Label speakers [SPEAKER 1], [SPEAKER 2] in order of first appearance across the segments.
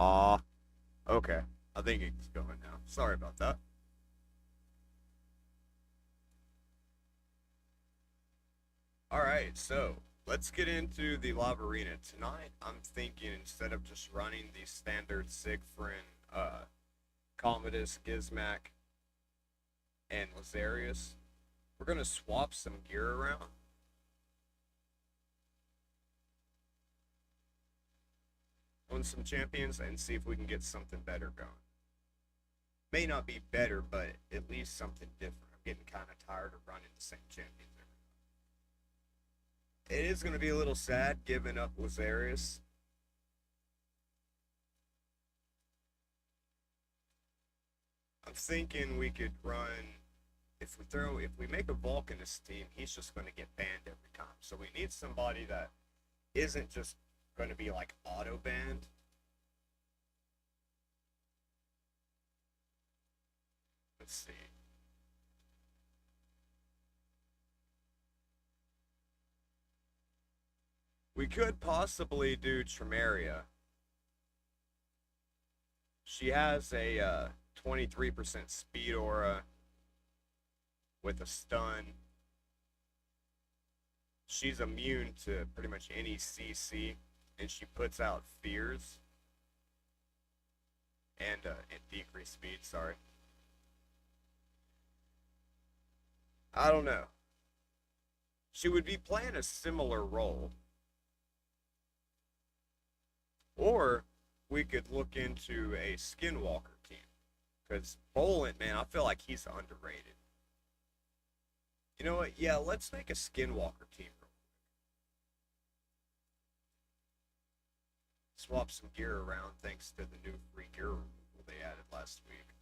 [SPEAKER 1] Ah, okay. I think it's going now. Sorry about that. All right, so let's get into the Lava Arena. Tonight, I'm thinking instead of just running the standard Siegfried, Commodus, Gizmac, and Lazarius, we're going to swap some gear around on some champions and see if we can get something better going. May not be better, but at least something different. I'm getting kind of tired of running the same champions. It is going to be a little sad giving up Lazarius. I'm thinking we could run if we make a Vulcanist team, he's just going to get banned every time. So we need somebody that isn't just going to be like auto banned. Let's see. We could possibly do Tremeria. She has a 23% speed aura with a stun. She's immune to pretty much any CC, and she puts out fears and decreased speed. Sorry, I don't know. She would be playing a similar role, or we could look into a Skinwalker team because Bolin, man, I feel like he's underrated. You know what? Yeah, let's make a Skinwalker team. Swap some gear around thanks to the new free gear removal they added last week.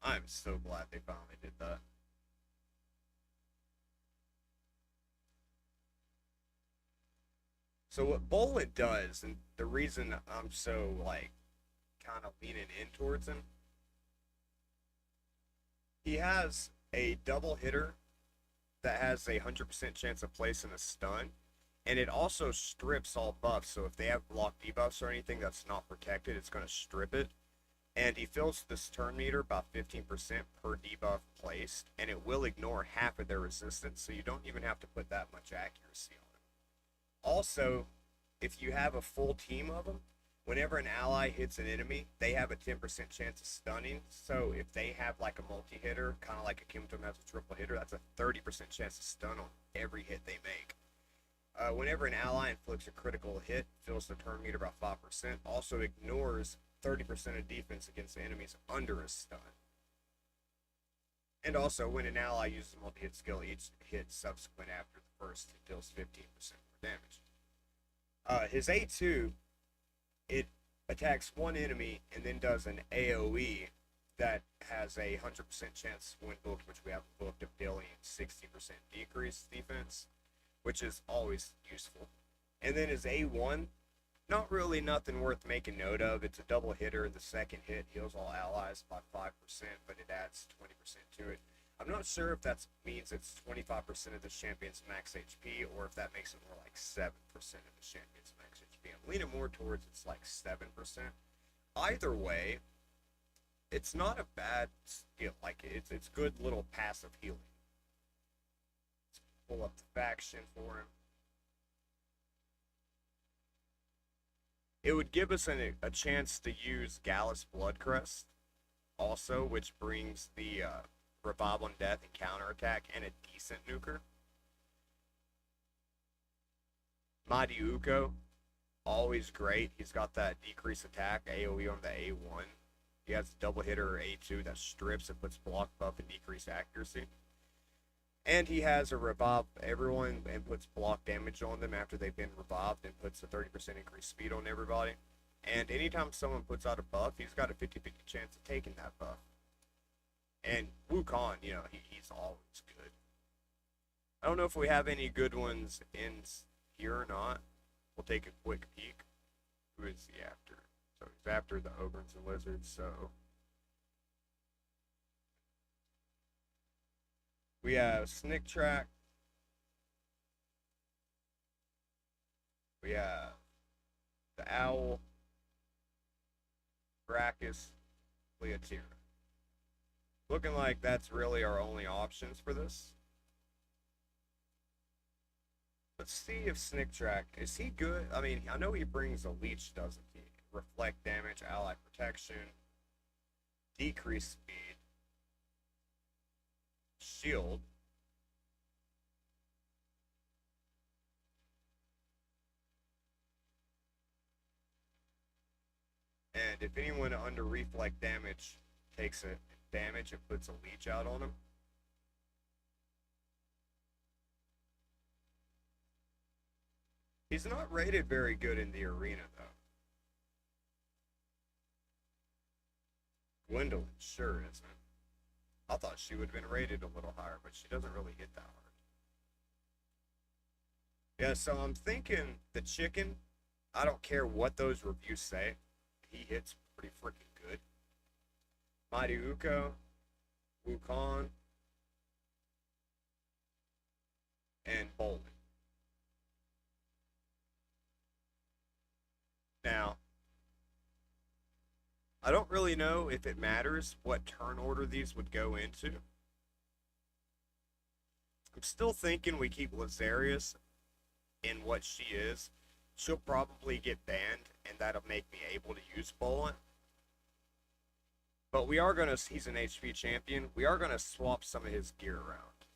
[SPEAKER 1] I'm so glad they finally did that. So what Bolin does, and the reason I'm so like kind of leaning in towards him, he has a double hitter that has a 100% chance of placing a stun, and it also strips all buffs. So if they have block debuffs or anything that's not protected, it's going to strip it. And he fills this turn meter about 15% per debuff placed, and it will ignore half of their resistance, so you don't even have to put that much accuracy on it. Also, if you have a full team of them, whenever an ally hits an enemy, they have a 10% chance of stunning. So if they have like a multi hitter, kind of like a Kimtom has a triple hitter, that's a 30% chance to stun on every hit they make. Whenever an ally inflicts a critical hit, fills the turn meter about 5%, also ignores 30% of defense against enemies under a stun. And also, when an ally uses a multi hit skill, each hit subsequent after the first it deals 15% more damage. His A2, it attacks one enemy and then does an AoE that has a 100% chance when booked, which we have booked, of dealing 60% decrease defense, which is always useful. And then his A1, not really nothing worth making note of. It's a double hitter. The second hit heals all allies by 5%, but it adds 20% to it. I'm not sure if that means it's 25% of the champion's max HP or if that makes it more like 7% of the champion's max HP. I'm leaning more towards it's like 7%. Either way, it's not a bad skill. Like it's good little passive healing. Let's pull up the faction for him. It would give us a chance to use Gallus Bloodcrest also, which brings the revive on death and counterattack and a decent nuker. Mighty Uko, always great. He's got that decrease attack AoE on the A1. He has a double hitter A2 that strips and puts block buff and decreased accuracy. And he has a revive everyone and puts block damage on them after they've been revived and puts a 30% increased speed on everybody. And anytime someone puts out a buff, he's got a 50-50 chance of taking that buff. And Wukong, he's always good. I don't know if we have any good ones in here or not. We'll take a quick peek. Who is he after? So he's after the Ogres and Lizards, so we have Snick Track. We have the Owl, Gracchus, Cleotira. Looking like that's really our only options for this. Let's see if Snicktrack, is he good? I mean, I know he brings a leech, doesn't he? Reflect damage, ally protection, decrease speed, shield. And if anyone under reflect damage takes a damage, it puts a leech out on him. He's not rated very good in the arena, though. Gwendolyn sure isn't. I thought she would have been rated a little higher, but she doesn't really hit that hard. Yeah, so I'm thinking the chicken, I don't care what those reviews say, he hits pretty freaking good. Mighty Uko, Wukong, and Bolin. Now, I don't really know if it matters what turn order these would go into. I'm still thinking we keep Lazarius in what she is. She'll probably get banned, and that'll make me able to use Bolin. But we are going to, he's an HP champion, we are going to swap some of his gear around.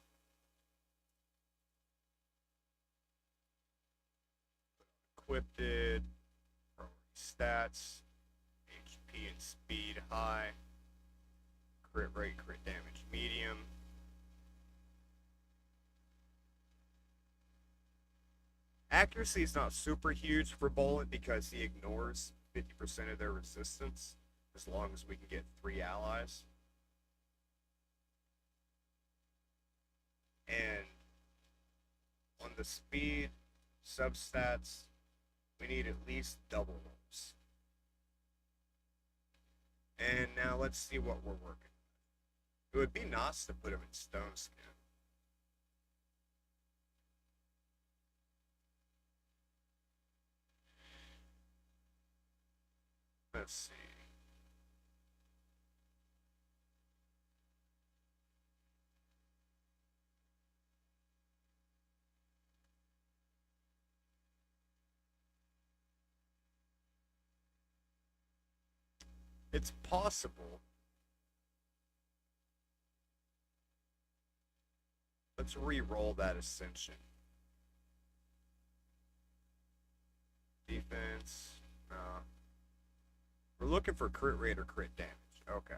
[SPEAKER 1] Equipped, stats, HP and speed high, crit rate, crit damage medium. Accuracy is not super huge for Bolin because he ignores 50% of their resistance as long as we can get 3 allies. And on the speed substats, we need at least double rolls. And now let's see what we're working with. It would be nice to put him in Stone Skin. Let's see. It's possible. Let's re-roll that Ascension. Defense. We're looking for crit rate or crit damage. Okay.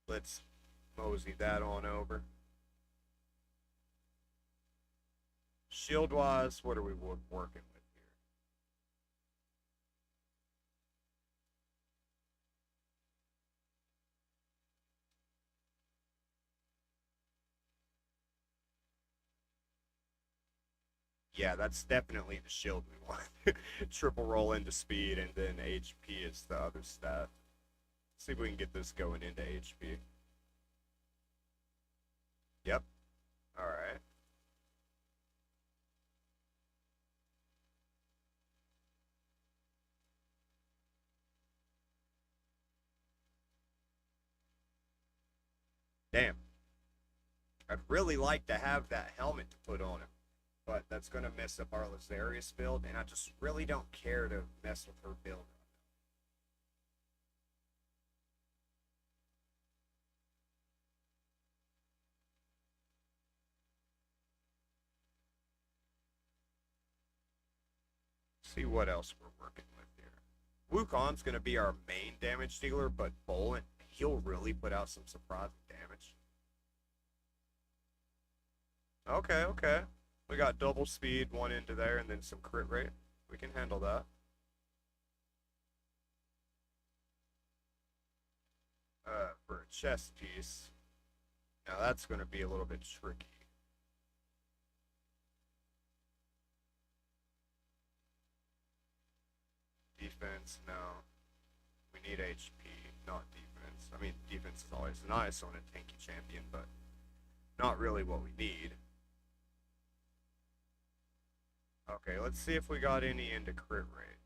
[SPEAKER 1] Let's mosey that on over. Shield wise, what are we working with here? Yeah, that's definitely the shield we want. Triple roll into speed, and then HP is the other stat. See if we can get this going into HP. Yep. Alright. Damn. I'd really like to have that helmet to put on him, but that's going to mess up our Lazarius build, and I just really don't care to mess with her build. See what else we're working with here. Wukong's going to be our main damage dealer, but Bolin, he'll really put out some surprising damage. Okay, okay. We got double speed, one into there, and then some crit rate. We can handle that. For a chest piece. Now that's going to be a little bit tricky. Defense, no. We need HP, not defense. I mean, defense is always nice on a tanky champion, but not really what we need. Okay, let's see if we got any into crit rate.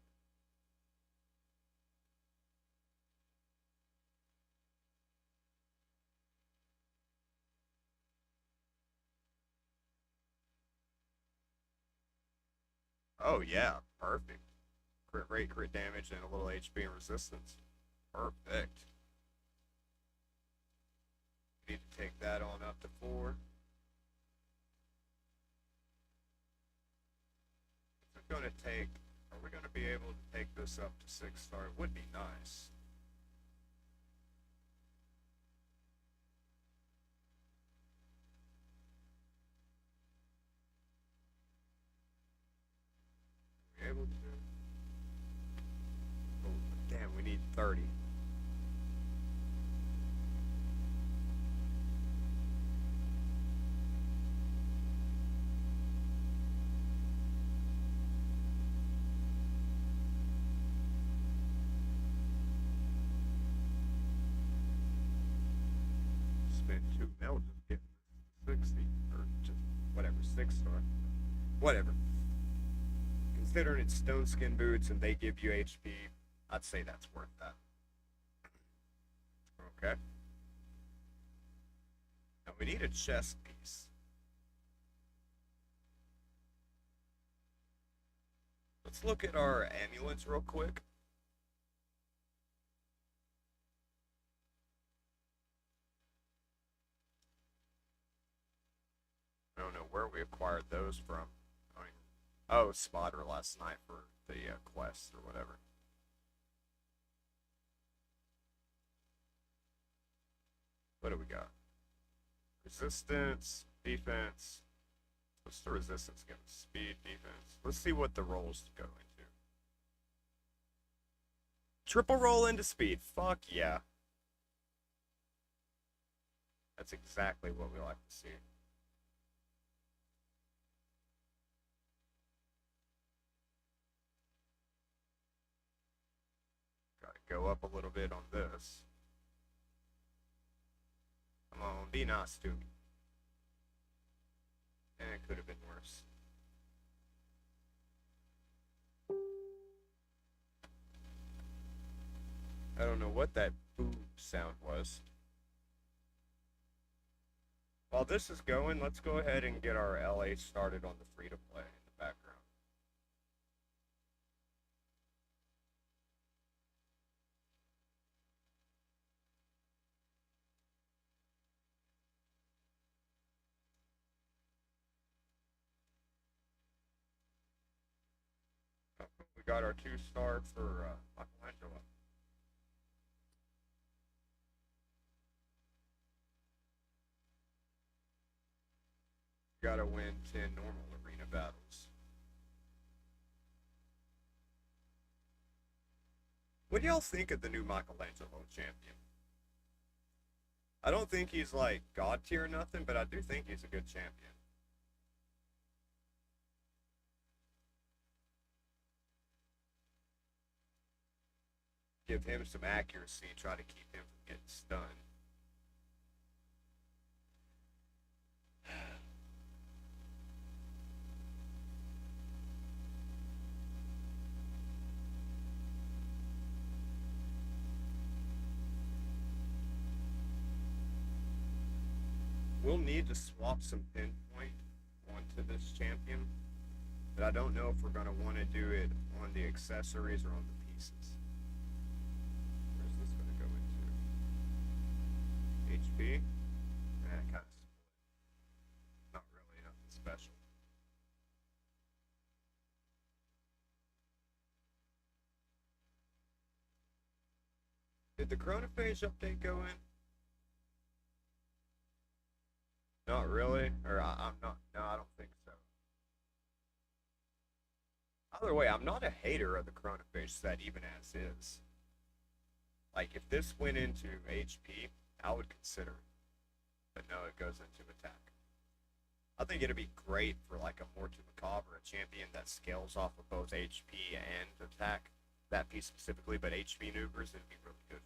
[SPEAKER 1] Oh yeah, perfect. Crit rate, crit damage, and a little HP and resistance. Perfect. Need to take that on up to 4. Is it gonna take? Are we gonna be able to take this up to 6-star? It would be nice. Are we able to? Oh, damn, we need 30. Spend 2 mil just getting 60, or just whatever, 6-star. Whatever. Considering it's stone skin boots and they give you HP, I'd say that's worth that. Okay. Now we need a chest piece. Let's look at our amulets real quick. I don't know where we acquired those from. Oh, Spotter last night for the quest or whatever. What do we got? Resistance, defense. What's the resistance give us? Speed, defense. Let's see what the rolls go into. Triple roll into speed. Fuck yeah. That's exactly what we like to see. Gotta go up a little bit on this. Come on, be nice to me. And it could have been worse. I don't know what that boo sound was. While this is going, let's go ahead and get our LA started on the free to play in the background. We got our 2-star for Michelangelo. Gotta win 10 normal arena battles. What do y'all think of the new Michelangelo champion? I don't think he's like god tier or nothing, but I do think he's a good champion. Give him some accuracy, try to keep him from getting stunned. We'll need to swap some pinpoint onto this champion, but I don't know if we're going to want to do it on the accessories or on the pieces. Where's this going to go into? HP? Kind of split. Not really nothing special. Did the chronophage update go in? Not really, or I'm not. No, I don't think so. Either way, I'm not a hater of the chronophage set, even as is. Like, if this went into HP, I would consider it. But no, it goes into attack. I think it'd be great for like a Mortu Macabre, a champion that scales off of both HP and attack. That piece specifically, but HP maneuvers, it'd be really good.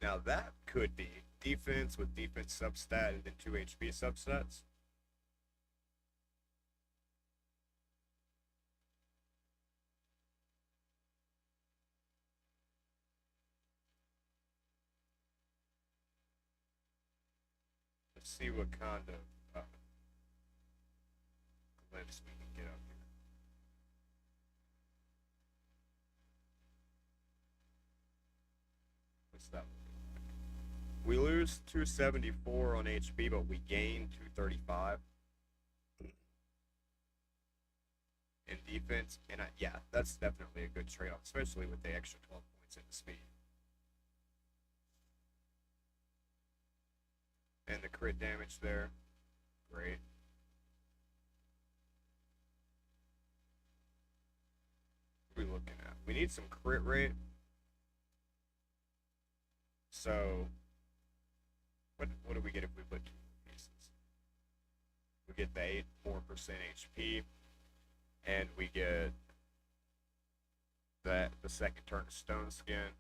[SPEAKER 1] Now that could be defense with defense substat and then 2 HP substats. Let's see what kind of glyphs we can get up here. What's that? We lose 274 on HP, but we gain 235 in defense. And yeah, that's definitely a good trade-off, especially with the extra 12 points in the speed. And the crit damage there, great. What are we looking at? We need some crit rate. So, what do we get if we put 2 pieces? We get the 8 more percent HP, and we get the second turn of Stone Skin.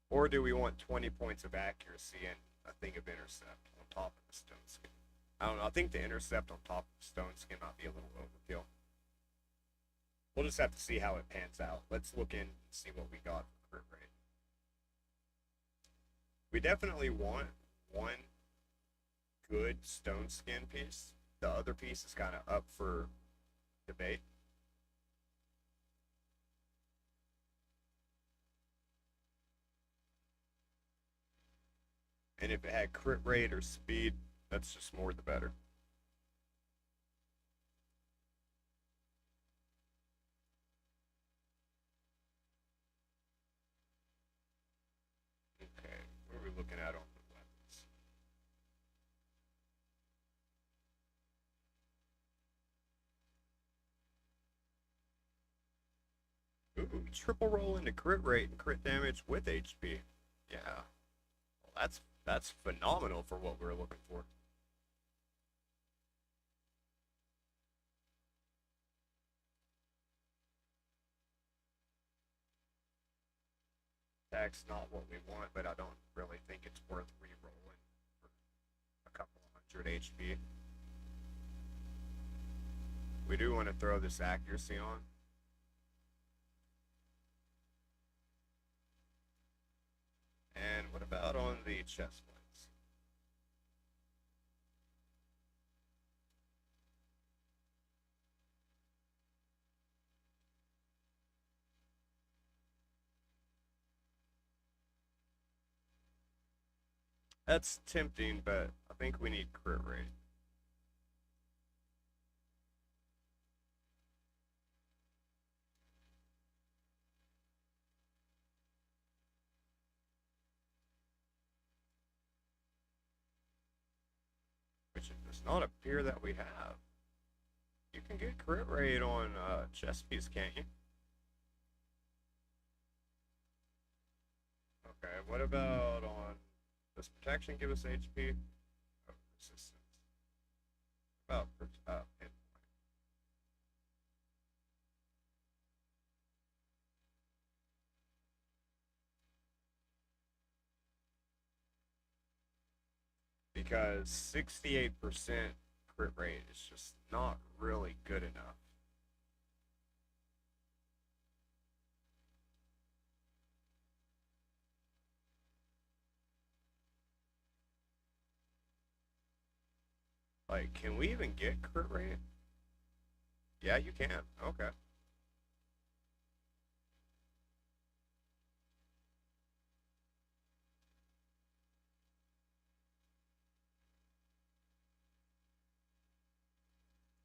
[SPEAKER 1] Or do we want 20 points of accuracy and a thing of intercept on top of the Stone Skin? I don't know. I think the intercept on top of Stone Skin might be a little overkill. We'll just have to see how it pans out. Let's look in and see what we got for crit rate. We definitely want one good Stone Skin piece. The other piece is kind of up for debate. And if it had crit rate or speed, that's just more the better. Okay, what are we looking at on the weapons? Ooh, triple roll into crit rate and crit damage with HP. Yeah, well, that's phenomenal for what we were looking for. Attack's not what we want, but I don't really think it's worth re-rolling for a couple hundred HP. We do want to throw this accuracy on. And what about on the chest plates? That's tempting, but I think we need crit rate. Which it does not appear that we have. You can get crit rate on chest piece, can't you? Okay, what about on... Does protection give us HP? Oh, resistance. About hit. Because 68% crit rate is just not really good enough. Like, can we even get crit rate? Yeah, you can. Okay.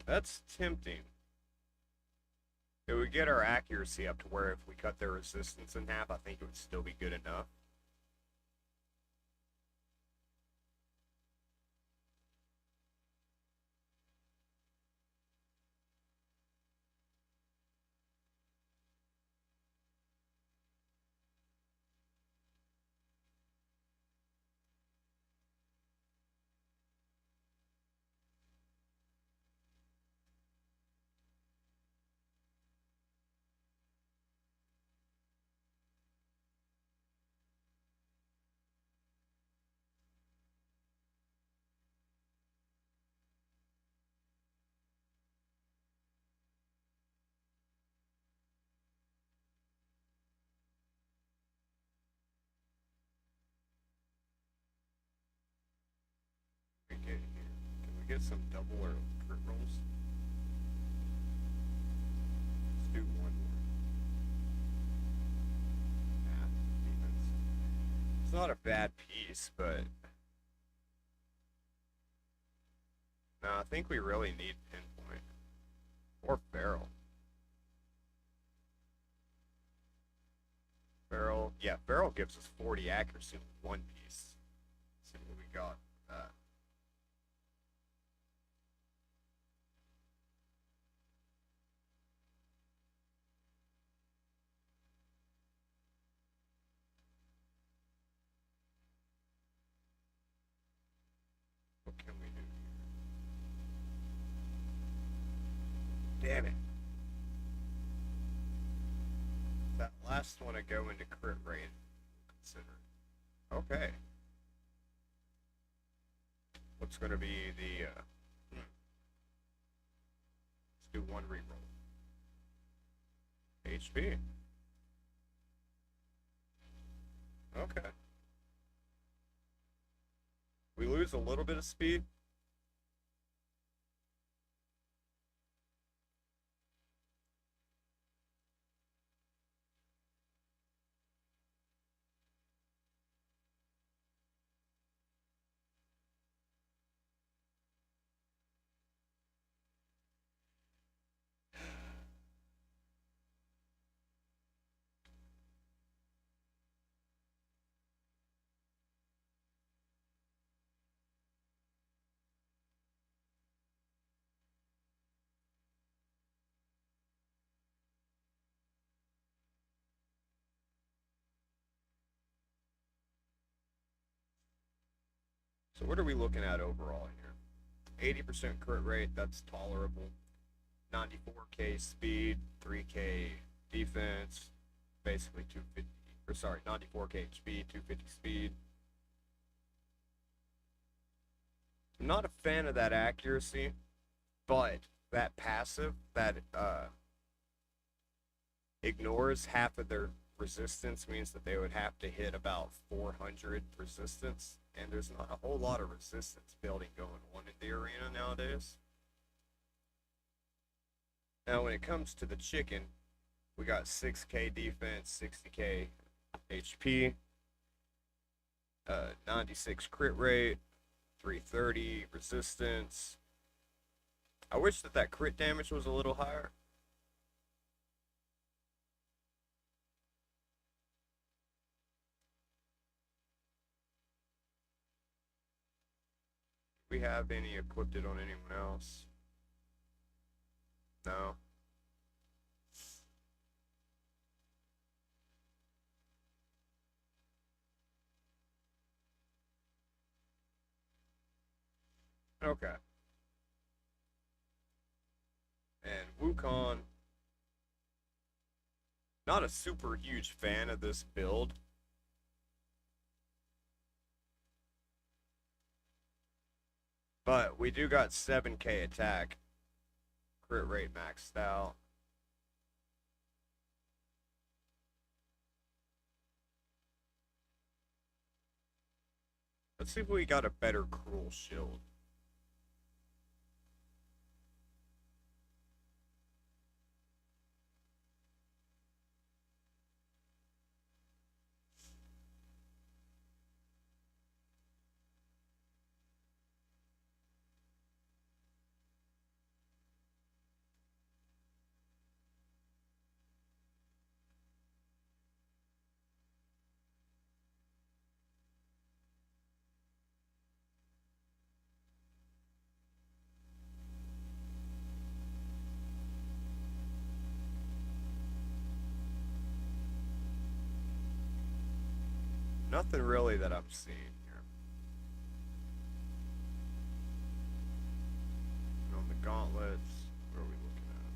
[SPEAKER 1] That's tempting. It would get our accuracy up to where if we cut their resistance in half, I think it would still be good enough. get some double or crit rolls? Let's do one more. Nah, defense. It's not a bad piece, but no, I think we really need pinpoint or barrel. Barrel, yeah, barrel gives us 40 accuracy with one piece. Let's see what we got with that. What can we do here? Damn it. That last one to go into crit rate. Consider. Okay. What's going to be the. Let's do one reroll. HP. Okay. We lose a little bit of speed. So what are we looking at overall here? 80% crit rate, that's tolerable. 94k speed, 3k defense, basically 250, or sorry, 94k HP, 250 speed. I'm not a fan of that accuracy, but that passive that ignores half of their resistance means that they would have to hit about 400 resistance, and there's not a whole lot of resistance building going on in the arena nowadays. Now, when it comes to the chicken, we got 6k defense, 60k HP, 96 crit rate, 330 resistance. I wish that that crit damage was a little higher. Do we have any equipped on anyone else? No. Okay. And Wukong, not a super huge fan of this build. But we do got 7k attack. Crit rate maxed out. Let's see if we got a better cruel shield. Nothing really that I'm seeing here. And on the gauntlets, where are we looking at?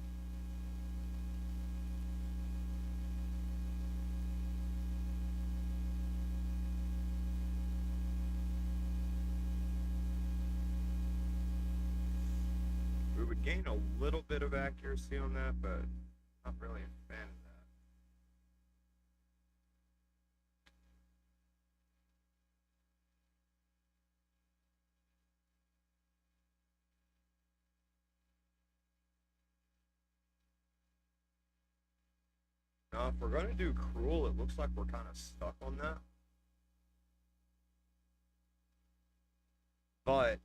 [SPEAKER 1] We would gain a little bit of accuracy on that, but not really a fan of that. Now, if we're gonna do cruel, it looks like we're kind of stuck on that. But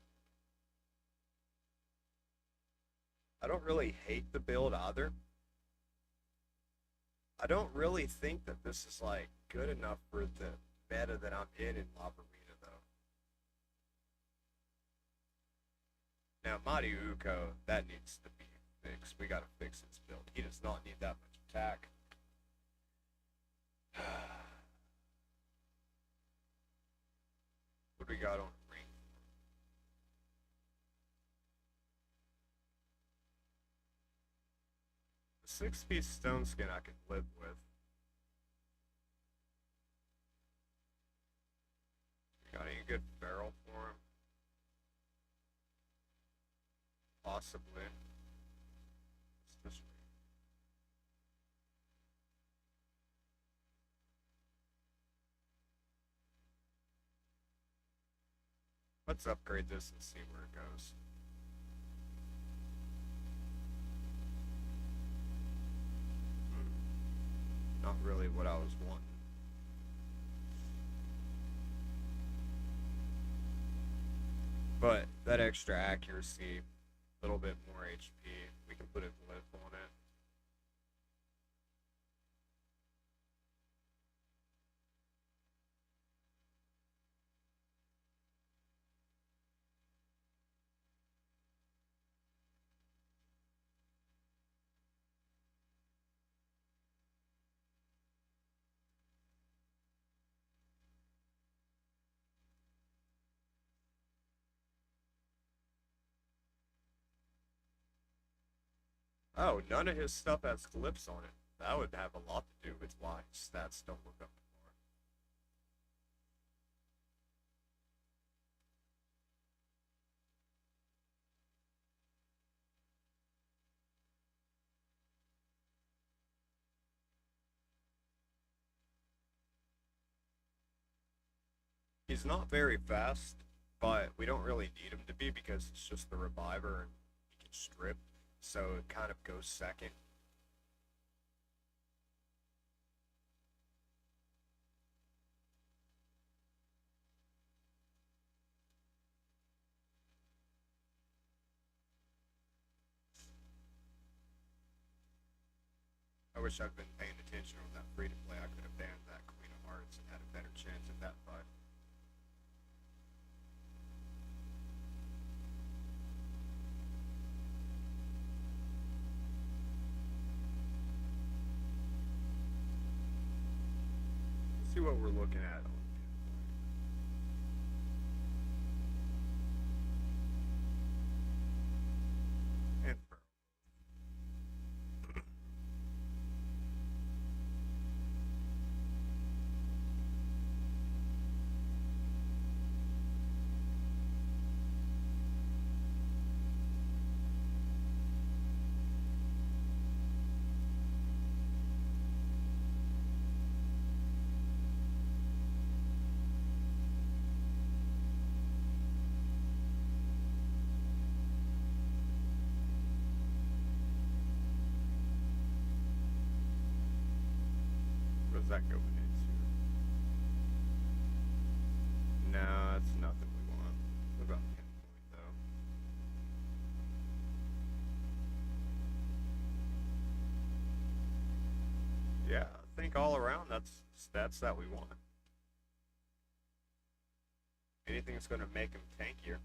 [SPEAKER 1] I don't really hate the build either. I don't really think that this is like good enough for the meta that I'm in Lavarina though. Now Mariuko, that needs to be fixed. We gotta fix his build. He does not need that much attack. What do we got on ring? The 6-piece stone skin I can live with. Got any good barrel for him? Possibly. What's this? Let's upgrade this and see where it goes. Not really what I was wanting. But that extra accuracy, a little bit more HP, we can put a glyph on it. Oh, none of his stuff has glyphs on it. That would have a lot to do with why his stats don't look up to par. He's not very fast, but we don't really need him to be because it's just the reviver and he can strip, so it kind of goes second. I wish I'd been paying attention on that free to play. I could have banned that Queen of Hearts and had a better chance at that fight. Let's see what we're looking at. And what does that go into? No, that's nothing we want. What about pinpoint though? Yeah, I think all around that's stats that we want. Anything that's going to make him tankier.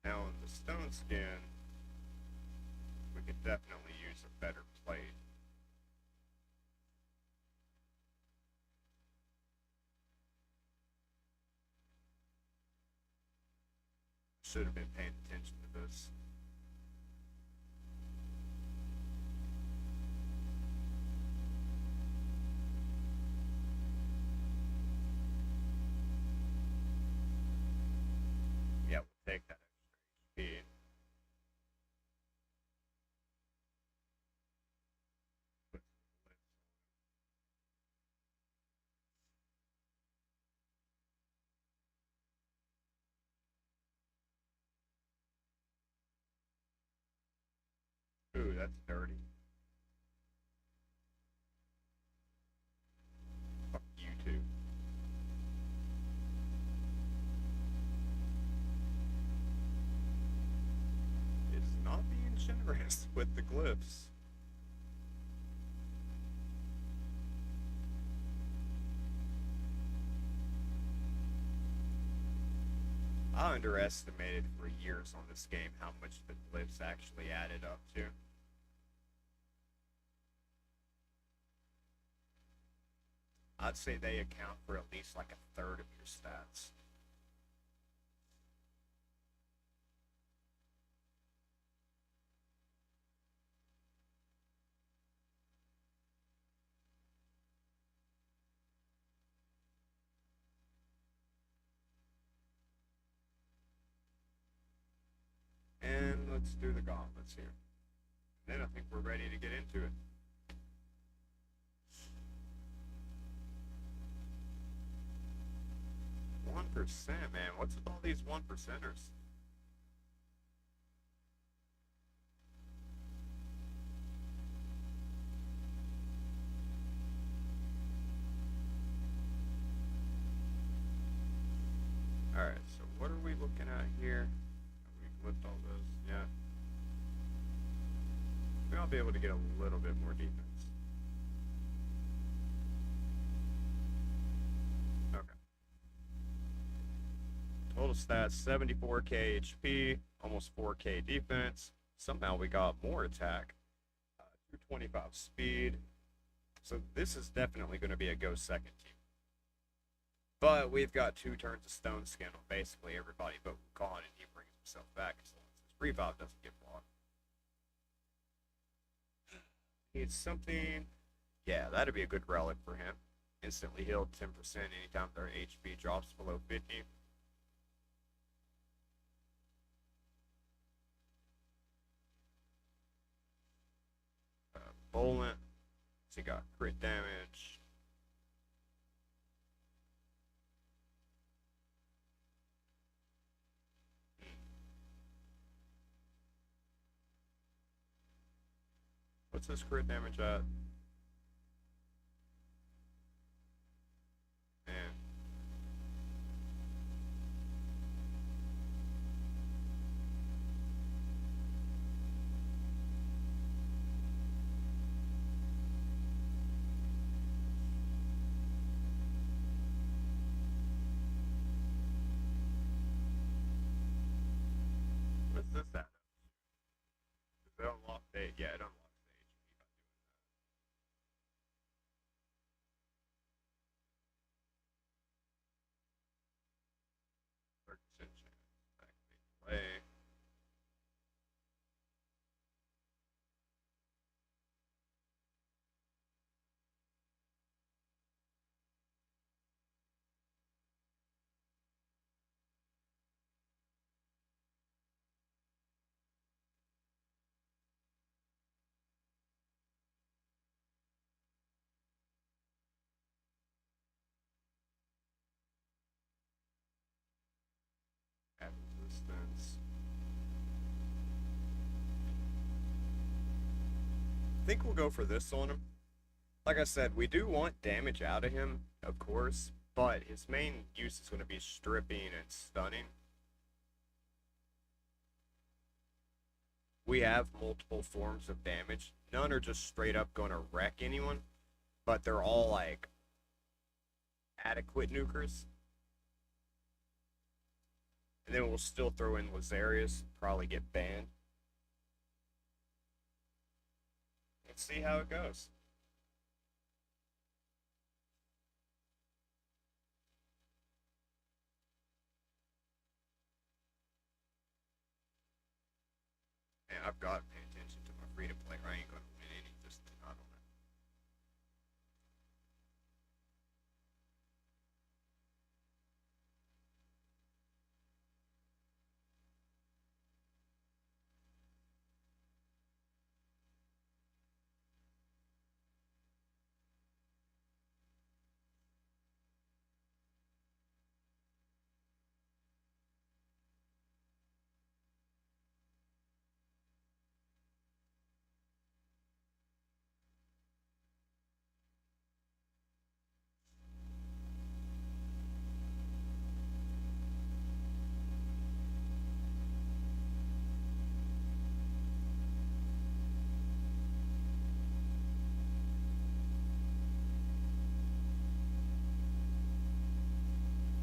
[SPEAKER 1] Now in the stone skin, we could definitely use a better plate. Should have been paying attention to this. Yeah, we'll take that extra HP. Ooh, that's dirty. Fuck you too. It's not being generous with the glyphs. I underestimated for years on this game how much the glyphs actually added up to. I'd say they account for at least like a third of your stats. And let's do the gauntlets here. Then I think we're ready to get into it. 1%, man. What's with all these 1%ers? Alright, so what are we looking at here? We flipped all those. Yeah. Maybe I'll be able to get a little bit more defense. Okay. Total stats 74k HP, almost 4k defense. Somehow we got more attack. 225 speed. So this is definitely going to be a go second team. But we've got 2 turns of Stone Skin on basically everybody but Wukong, and he brings himself back as long as his revive doesn't get blocked. Needs something. Yeah, that'd be a good relic for him. Instantly healed 10% anytime their HP drops below 50. Bolent. So he got crit damage. What's this crit damage at? Man. What's this at? Does it unlock the yeah, it unlocks the HP by doing that. 30% chance. Activate delay. Add resistance. I think we'll go for this on him. Like I said, we do want damage out of him, of course, but his main use is going to be stripping and stunning. We have multiple forms of damage. None are just straight up going to wreck anyone, but they're all like adequate nukers. And then we'll still throw in Lazarius, probably get banned. Let's see how it goes. And I've got to pay attention to my free to play, or I ain't going to win any, just not on it.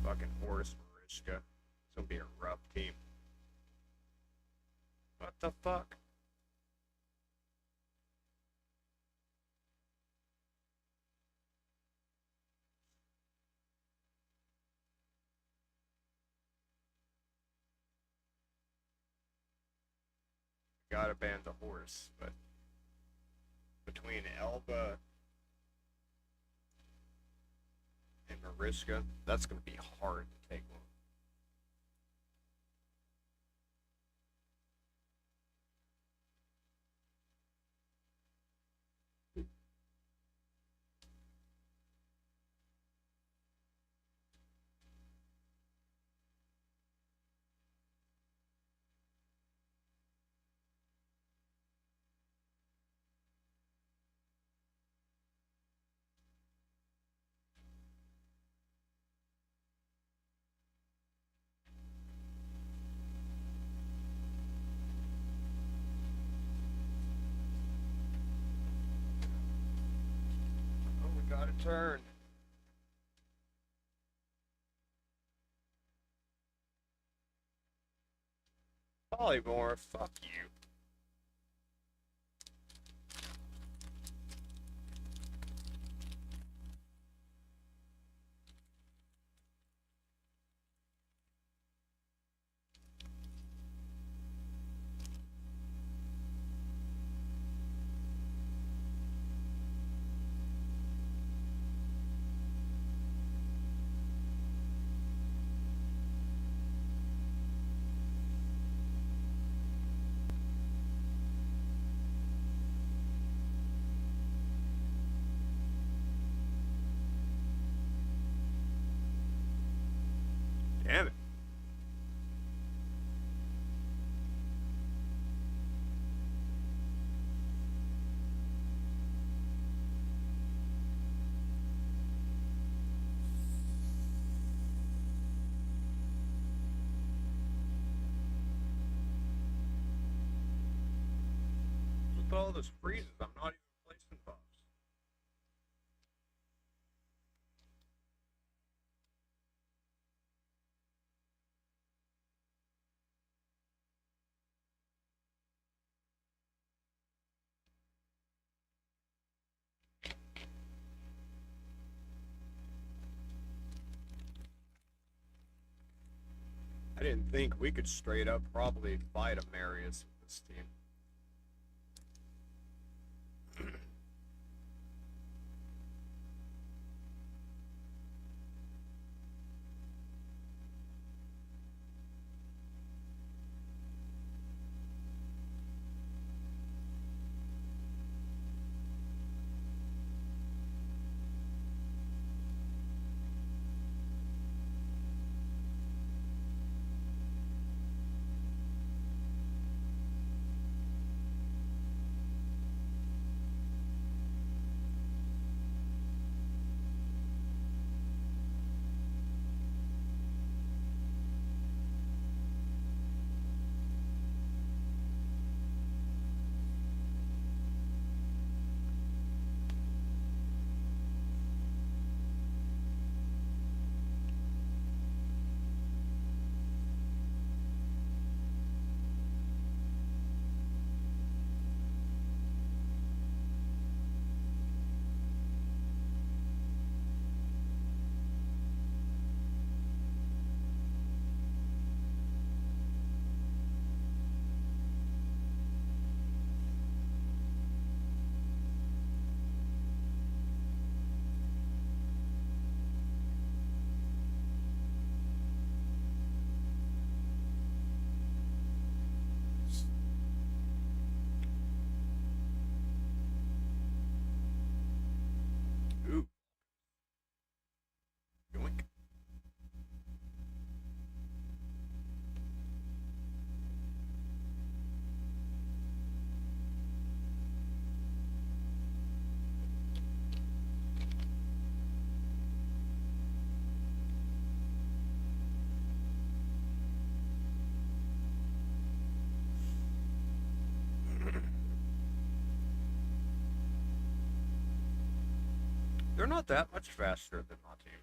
[SPEAKER 1] Fucking Horus Mariska. It's gonna be a rough team. What the fuck? Gotta ban the horse, but between Elba and Mariska, that's gonna be hard to take one. Oh, we got a turn. Polymorph, fuck you. Damn it. With all those freezes, I'm not even placing buffs. I didn't think we could straight up probably fight a Marius with this team. Ooh. Yoink. They're not that much faster than my team.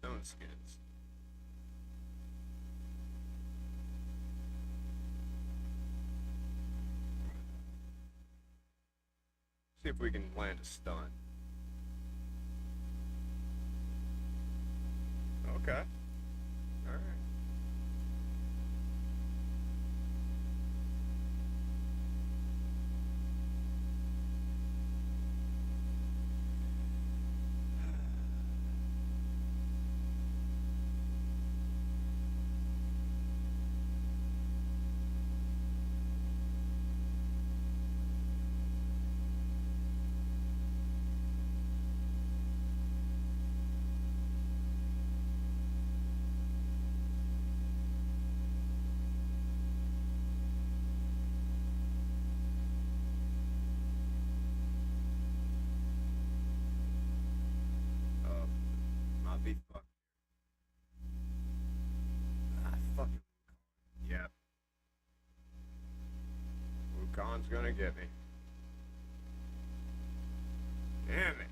[SPEAKER 1] stone skins. See if we can land a stun. Okay. Alright. Uh, might be fucked. Ah, fucking. Yeah. Wukong's gonna get me. Damn it.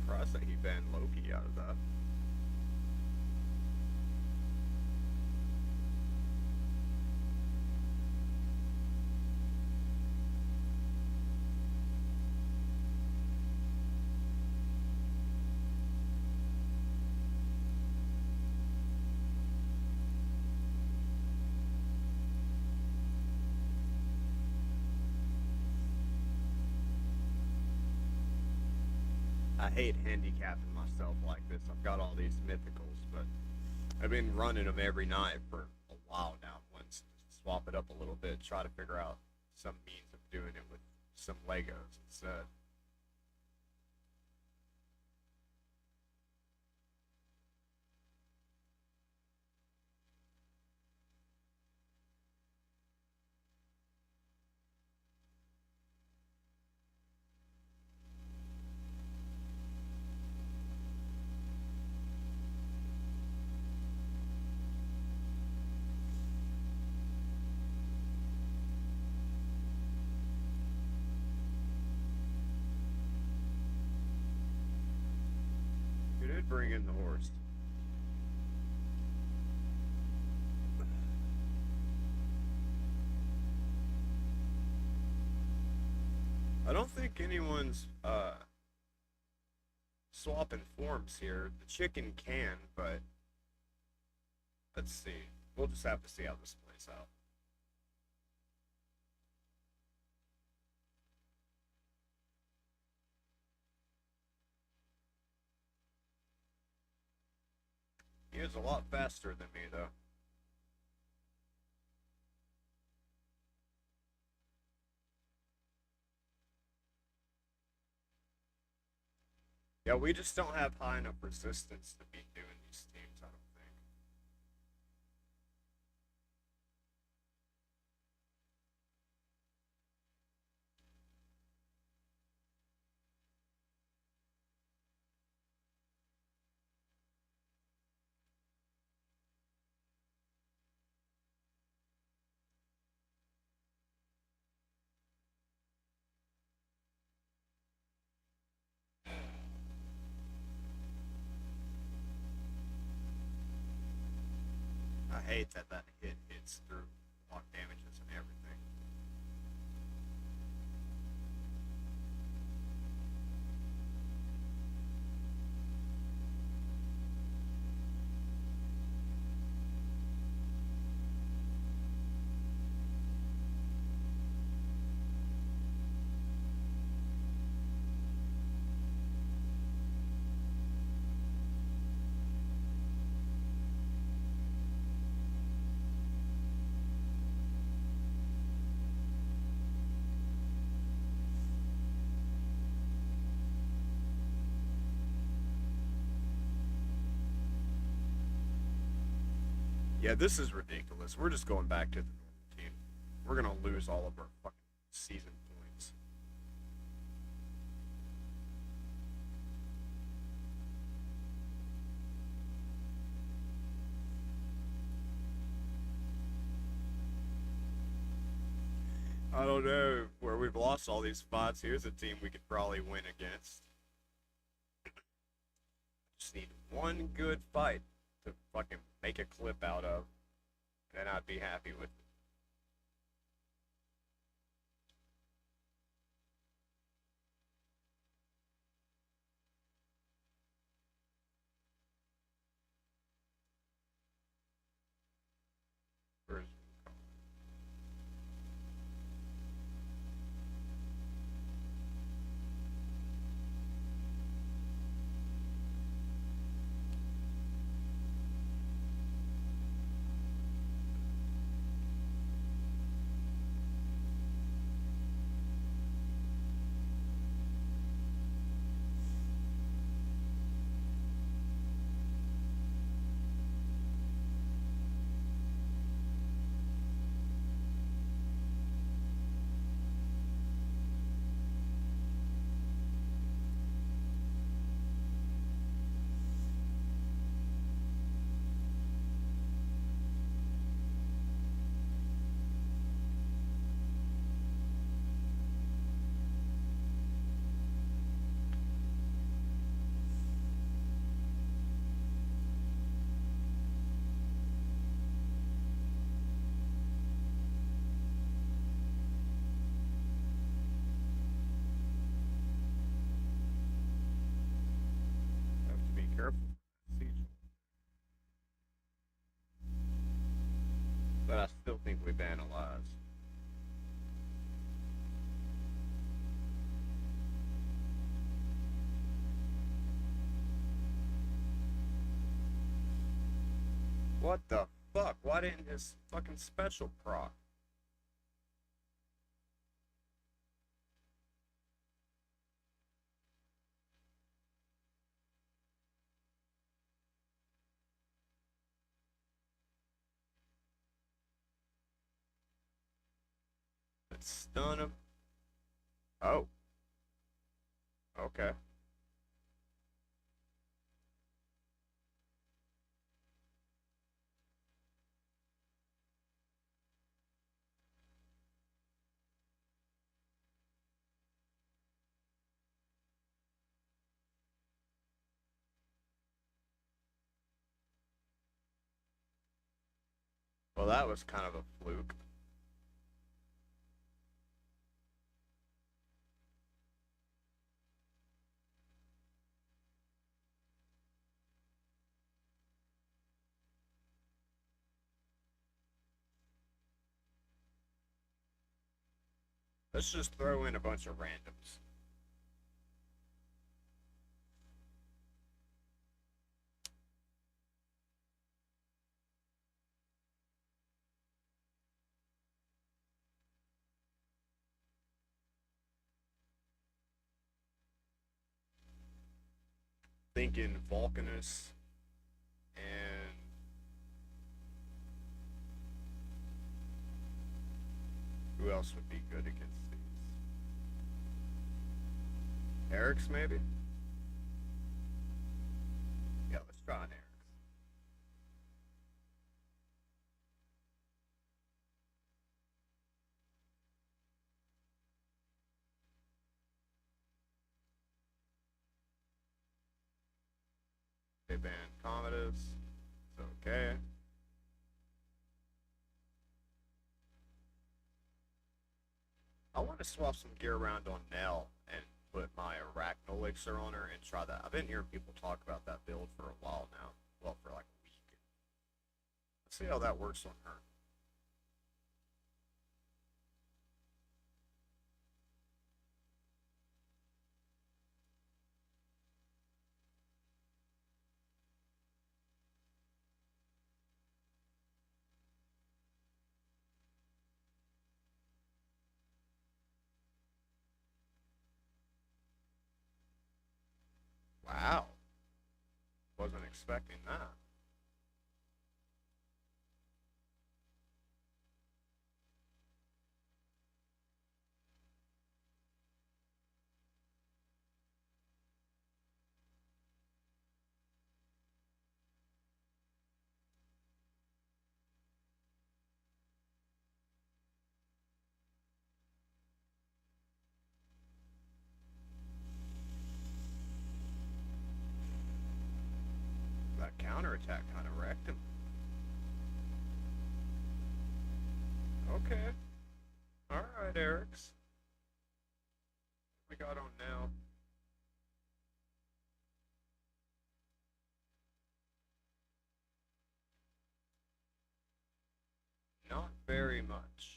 [SPEAKER 1] Surprised that he banned Loki out of that. I hate handicapping myself like this. I've got all these mythicals, but I've been running them every night for a while now. Once swap it up a little bit, try to figure out some means of doing it with some Legos instead. You did bring in the horse. I don't think anyone's swapping forms here. The chicken can, but let's see. We'll just have to see how this plays out. He is a lot faster than me, though. Yeah, we just don't have high enough resistance to be doing these teams, I don't think. I hate that that hit hits through block damages and everything. Yeah, this is ridiculous. We're just going back to the normal team. We're gonna lose all of our fucking season points. I don't know where we've lost all these fights. Here's a team we could probably win against. Just need one good fight to fucking make a clip out of, and then I'd be happy with it. Where's have to be careful. But I still think we've analyzed. What the fuck? Why didn't his fucking special proc? Let's stun him. Oh, okay. Well, that was kind of a fluke. Let's just throw in a bunch of randoms. Thinking Vulcanus and who else would be good against these? Eric's maybe? Yeah, let's try an Eric's. They banned Commodus. It's okay. I want to swap some gear around on Nell and put my Arachno Elixir on her and try that. I've been hearing people talk about that build for a while now. Well, for like a week. Let's see how that works on her. Wow. Wasn't expecting that. that counterattack kind of wrecked him. Okay. Alright, Eric's. We got on now. Not very much.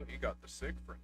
[SPEAKER 1] Oh, you got the Siegfried.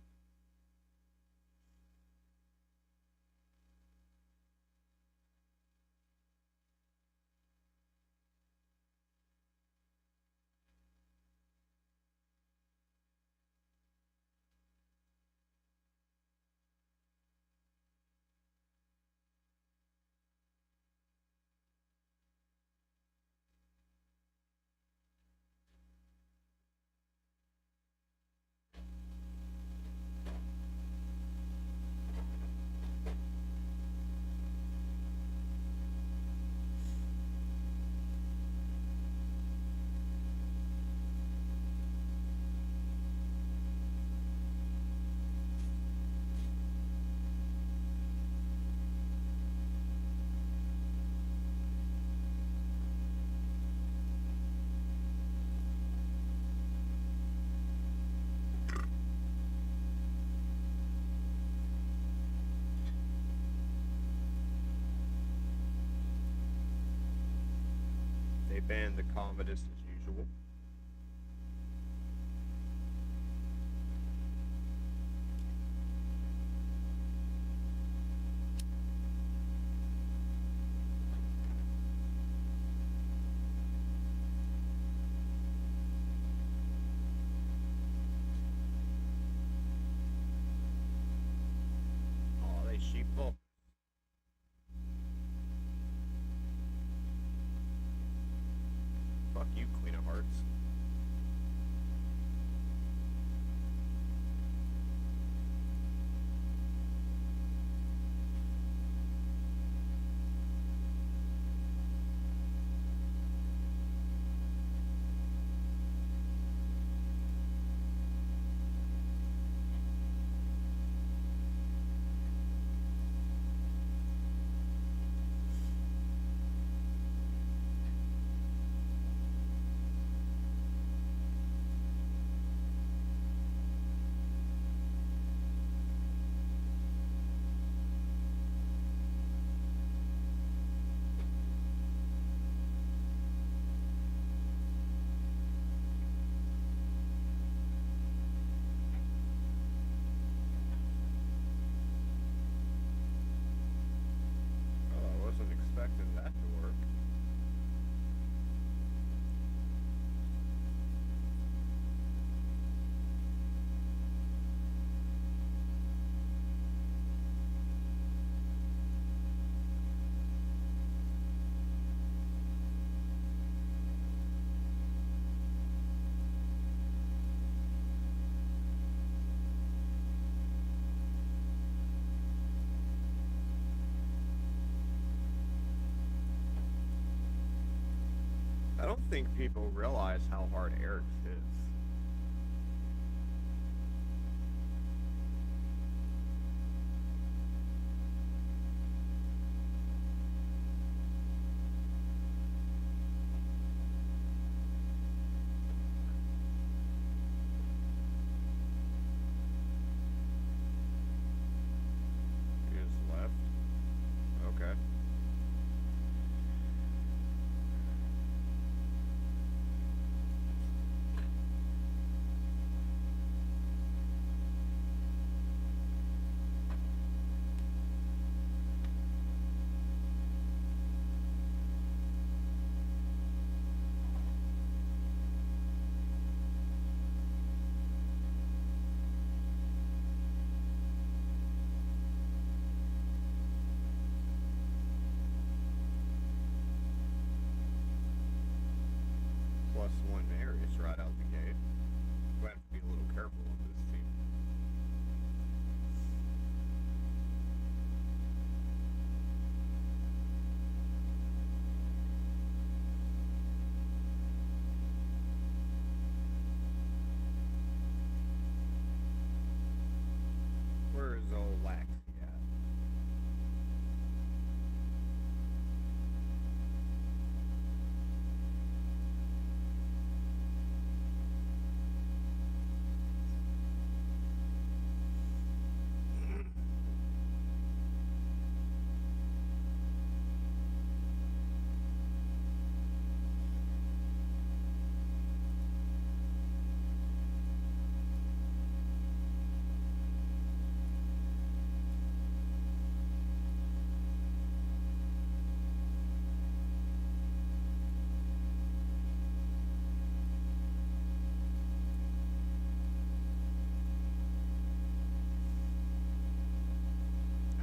[SPEAKER 1] They banned the Commodus as usual. Oh, they sheeple. Fuck you, Queen of Hearts. Oh, I wasn't expecting that to work. I don't think people realize how hard Eric's hits. He is left. Okay.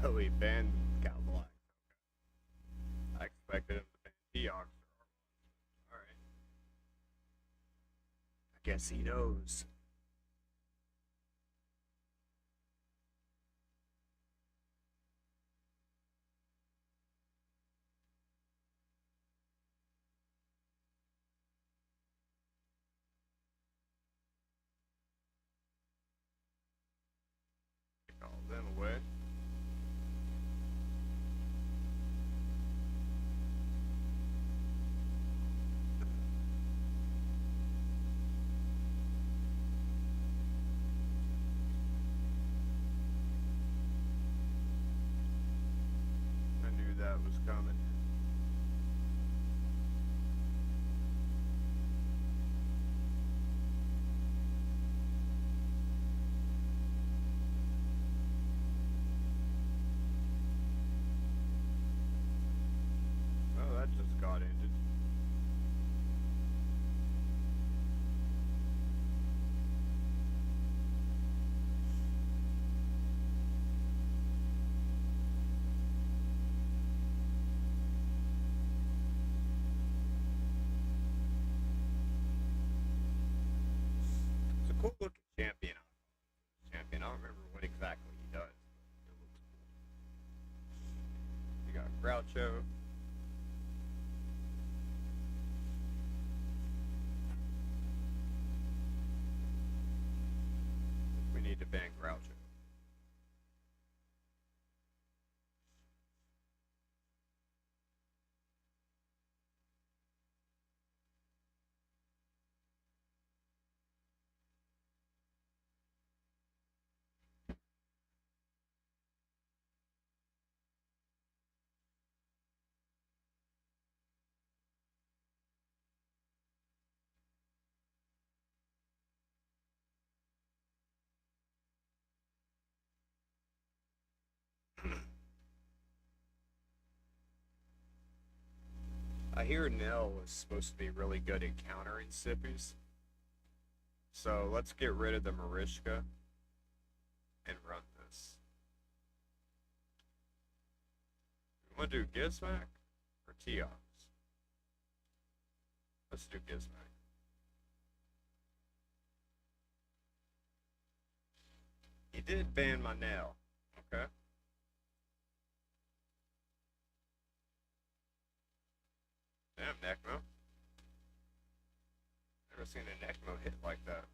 [SPEAKER 1] Oh, he banned Cowboy. I expected him to ban Teox. Alright. I guess he knows. Take all them away. I knew that was coming. Oh, that just got ended. It's a cool looking champion. Champion. I don't remember what exactly he does. But it looks cool. You got Groucho. We need to ban Groucho. I hear Nell was supposed to be really good at countering Sippies. So let's get rid of the Marishka and run this. You want to do Gizmac or Teox? Let's do Gizmac. He did ban my nail. Okay. Damn, Necmo. Never seen a Necmo hit like that.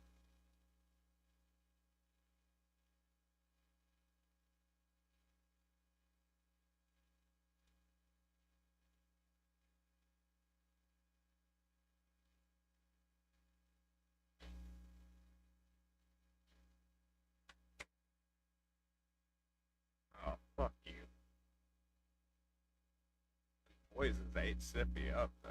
[SPEAKER 1] Oh, fuck you. Poison's 8 Sippy up, though.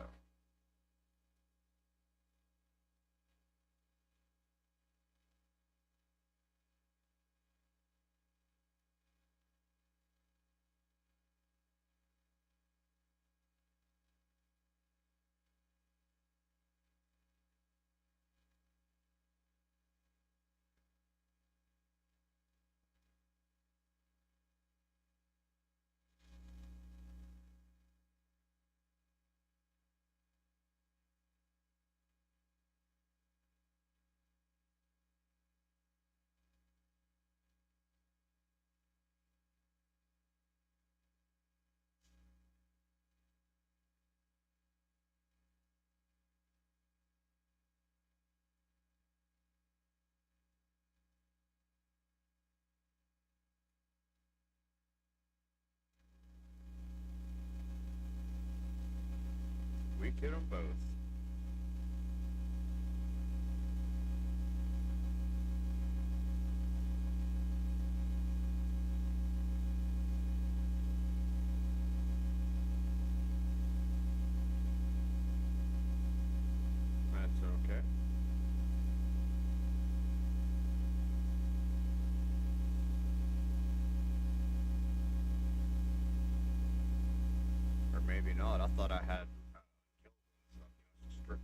[SPEAKER 1] We get them both. That's okay. Or maybe not. I thought I had killed stuff, stripped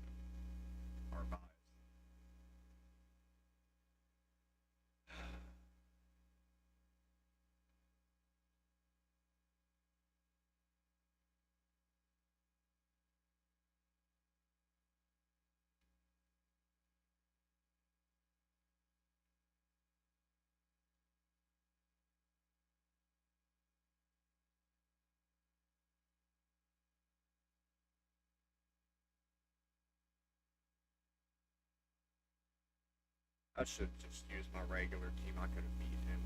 [SPEAKER 1] our vibes. I should just use my regular team. I could have beat him.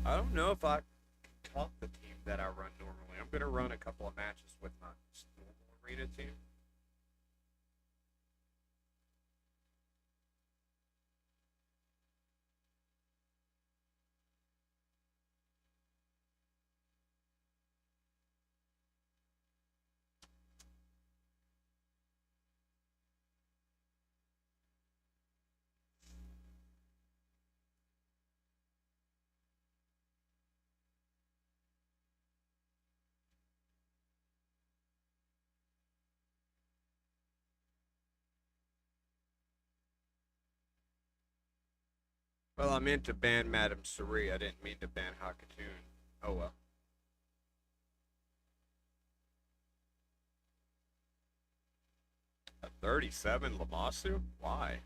[SPEAKER 1] I don't know if I can talk the team that I run normally. I'm gonna run a couple of matches with my normal arena team. Well, I meant to ban Madame Suri. I didn't mean to ban Hakatoon. Oh well. A 37 Lamasu? Why?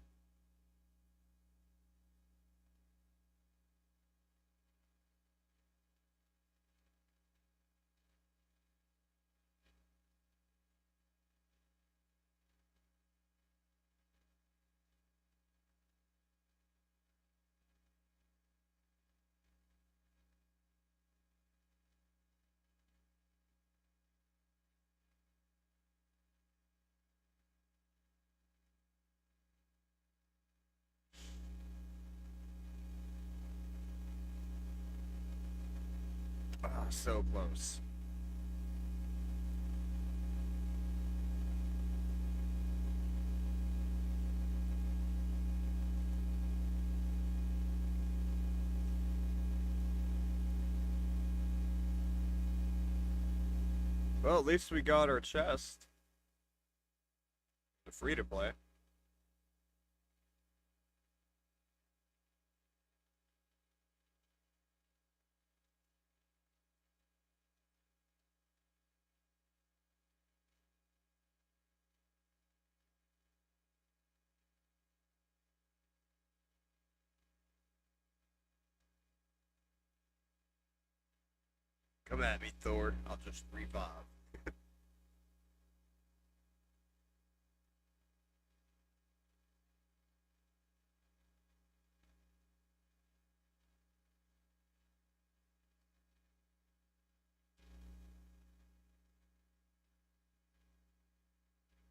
[SPEAKER 1] Ah, so close. Well, at least we got our chest. The free to play. Come at me, Thor. I'll just revive.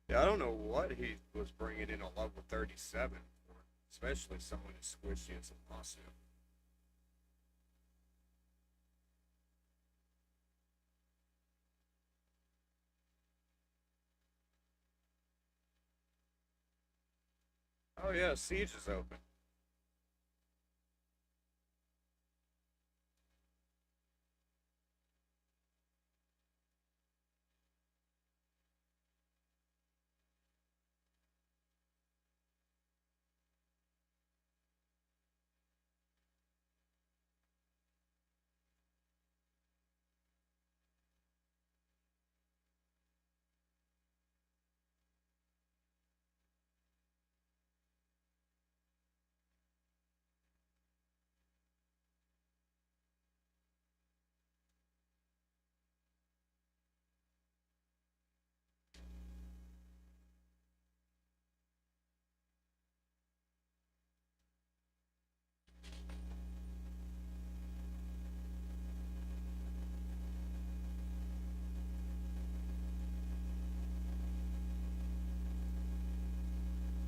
[SPEAKER 1] Yeah, I don't know what he was bringing in a level 37 for, especially someone as squishy as a Masu. Oh yeah, Siege is open.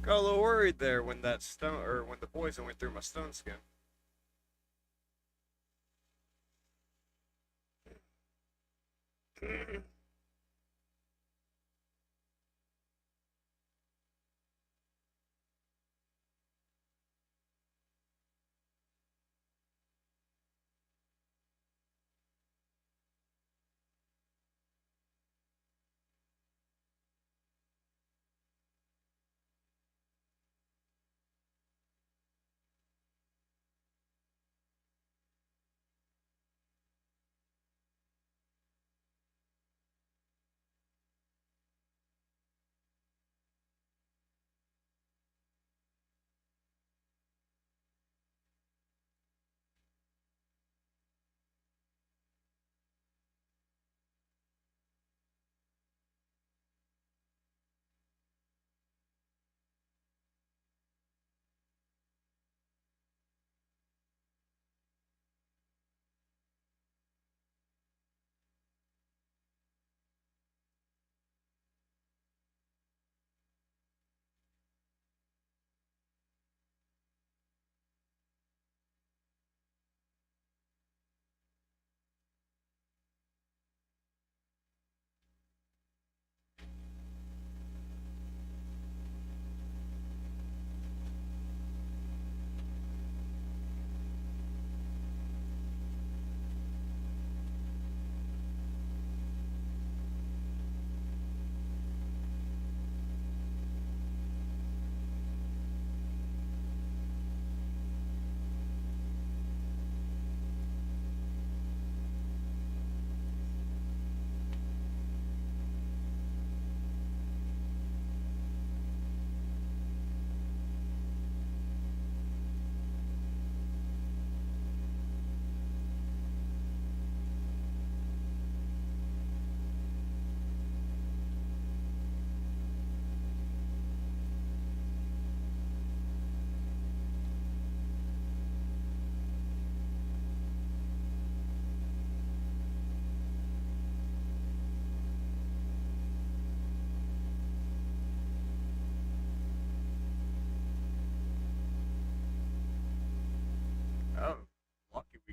[SPEAKER 1] Got a little worried there when that stone or when the poison went through my stone skin.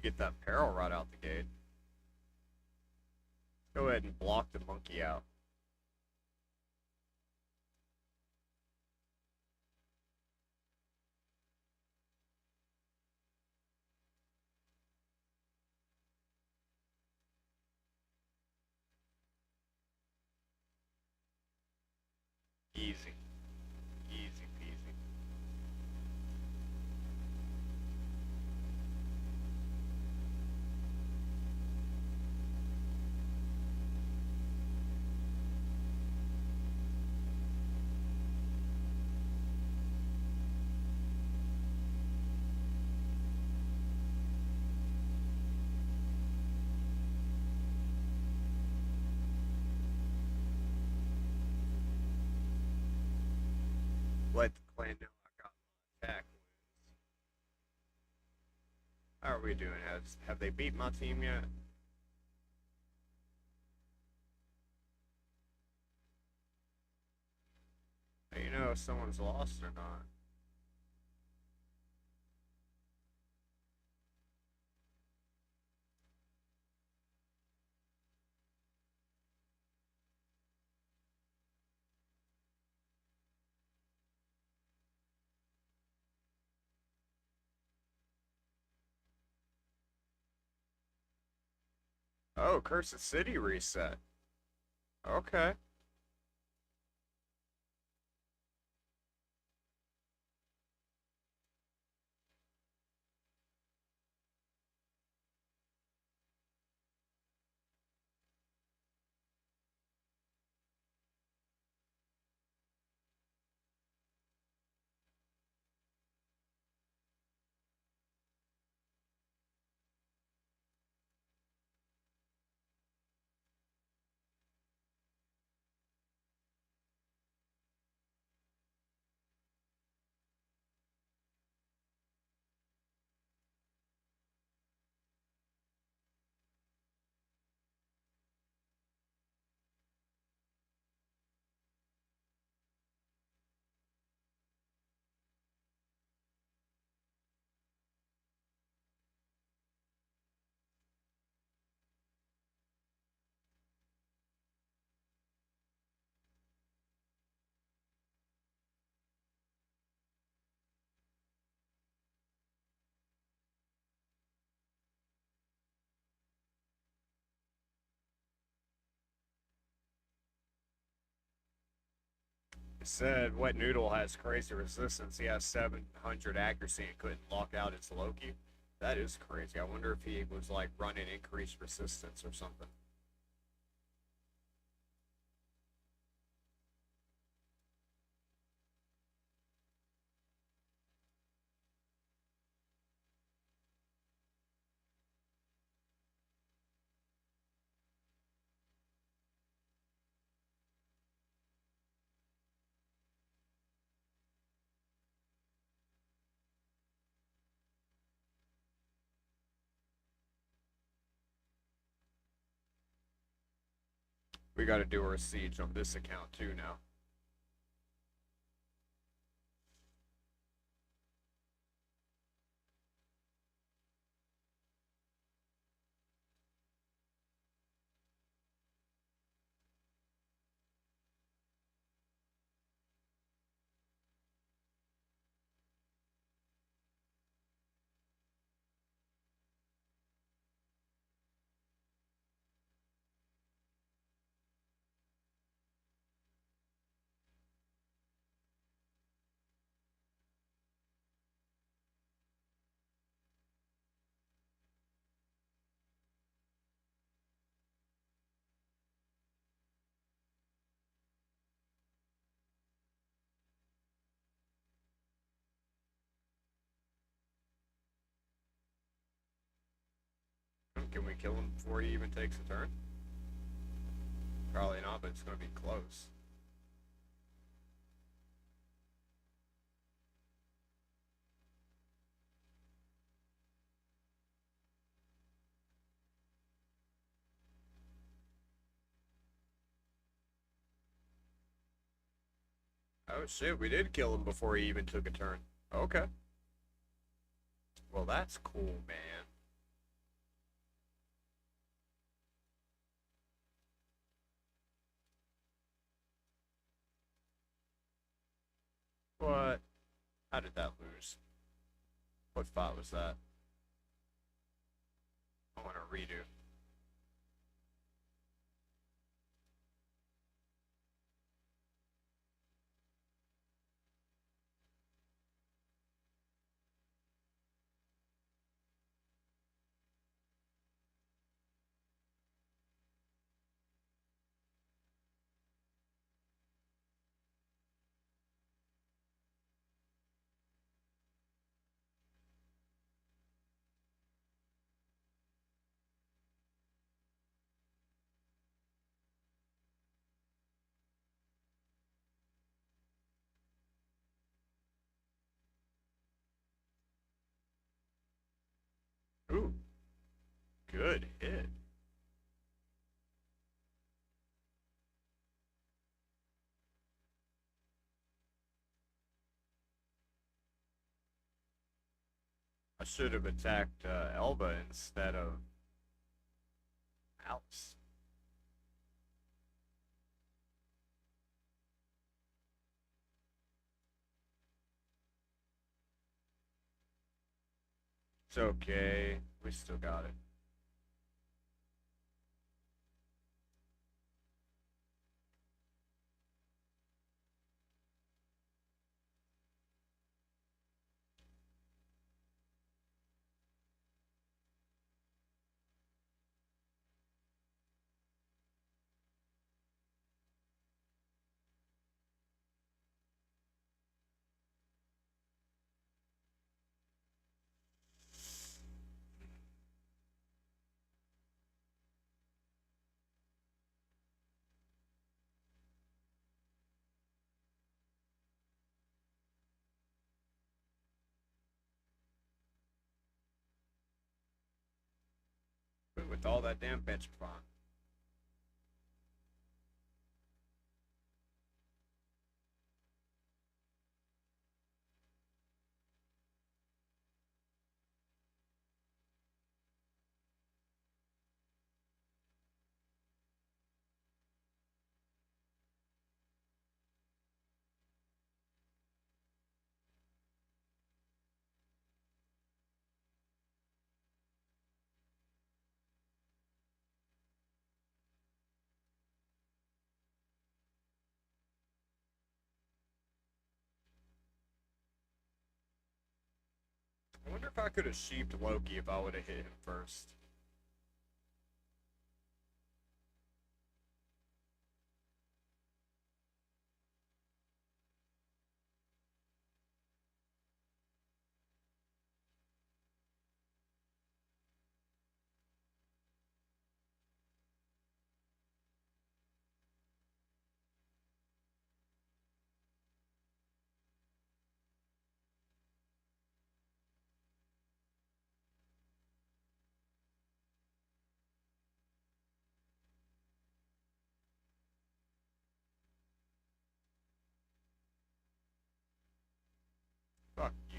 [SPEAKER 1] We get that peril right out the gate. Go ahead and block the monkey out. Easy. Easy peasy. Let the clan know I got my attack wins. How are we doing? Have they beat my team yet? You know if someone's lost or not. Oh, Cursed City reset. Okay. It said Wet Noodle has crazy resistance. He has 700 accuracy and couldn't lock out his Loki. That is crazy. I wonder if he was like running increased resistance or something. We got to do our siege on this account too now. Can we kill him before he even takes a turn? Probably not, but it's going to be close. Oh shit, we did kill him before he even took a turn. Okay. Well, that's cool, man.
[SPEAKER 2] What? How did that lose? What fight was that? I want to redo. Ooh, good hit. I should have attacked Elba instead of Alice. It's okay. We still got it. But with all that damn Benchifon. I wonder if I could have sheeped Loki if I would have hit him first. Fuck you.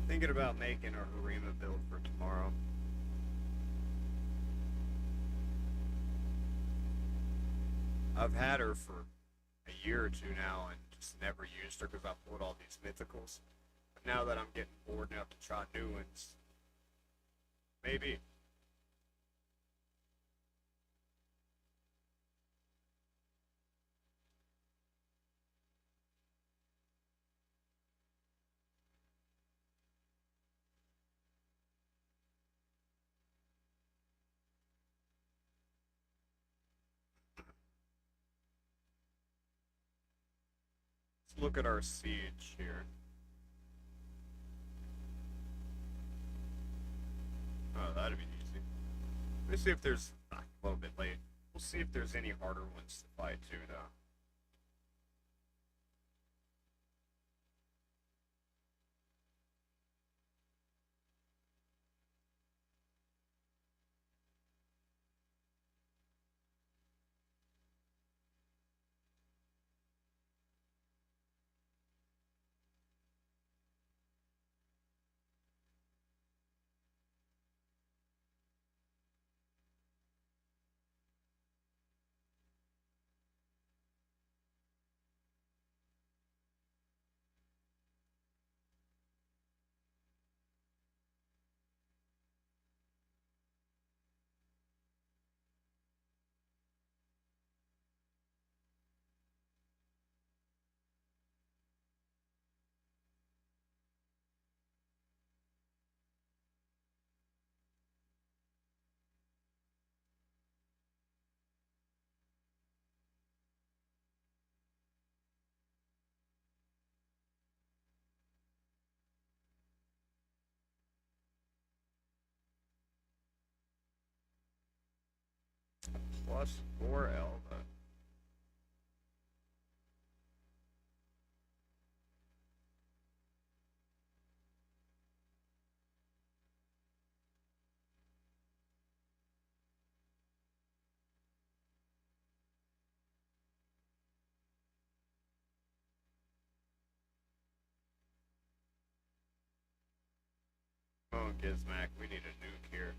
[SPEAKER 2] Thinking about making a Harima build for tomorrow. I've had her for a year or two now and just never used her because I pulled all these mythicals. But now that I'm getting bored enough to try new ones, maybe. Let's look at our siege here. Oh, that'd be easy. Let me see if there's a little bit late. We'll see if there's any harder ones to fight too, though. plus 4 Elva. Oh, Gizmac, we need a nuke here.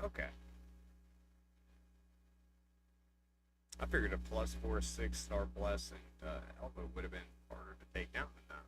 [SPEAKER 2] Okay. I figured a plus 4 6-star bless and Elva would have been harder to take down than that.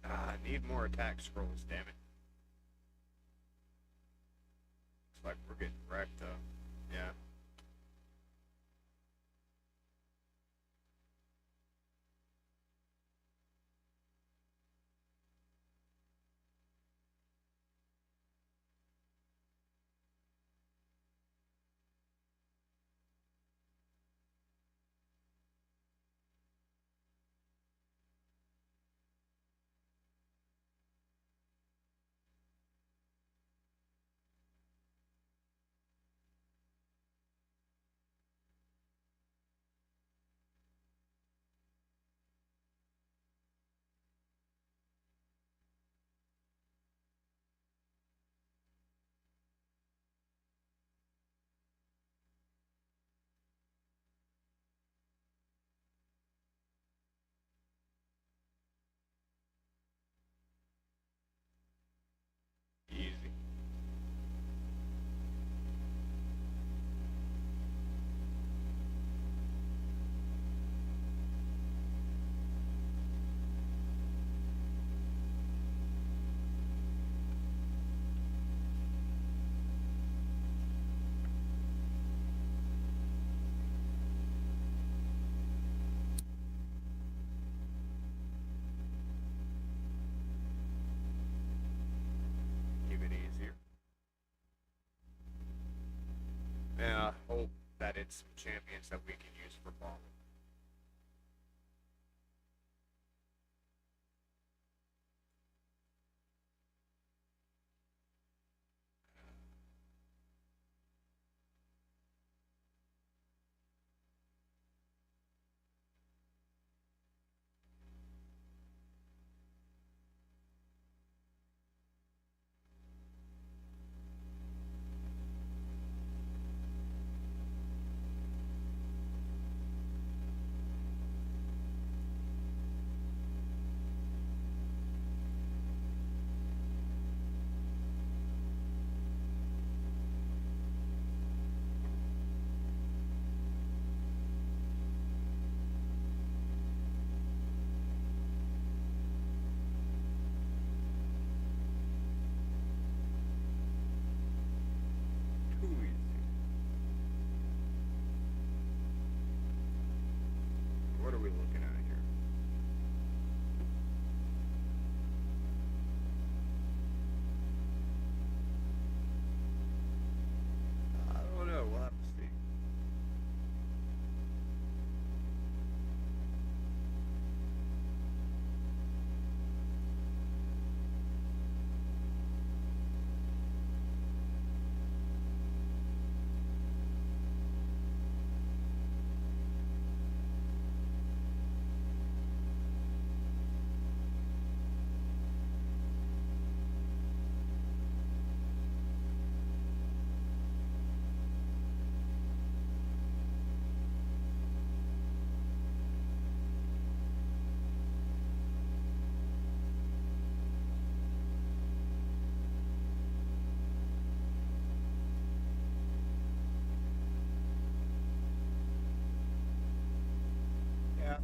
[SPEAKER 2] I need more attack scrolls, damn it. Looks like we're getting wrecked, though. Yeah. Easy. Even easier. And I hope that it's some champions that we can use for bomb.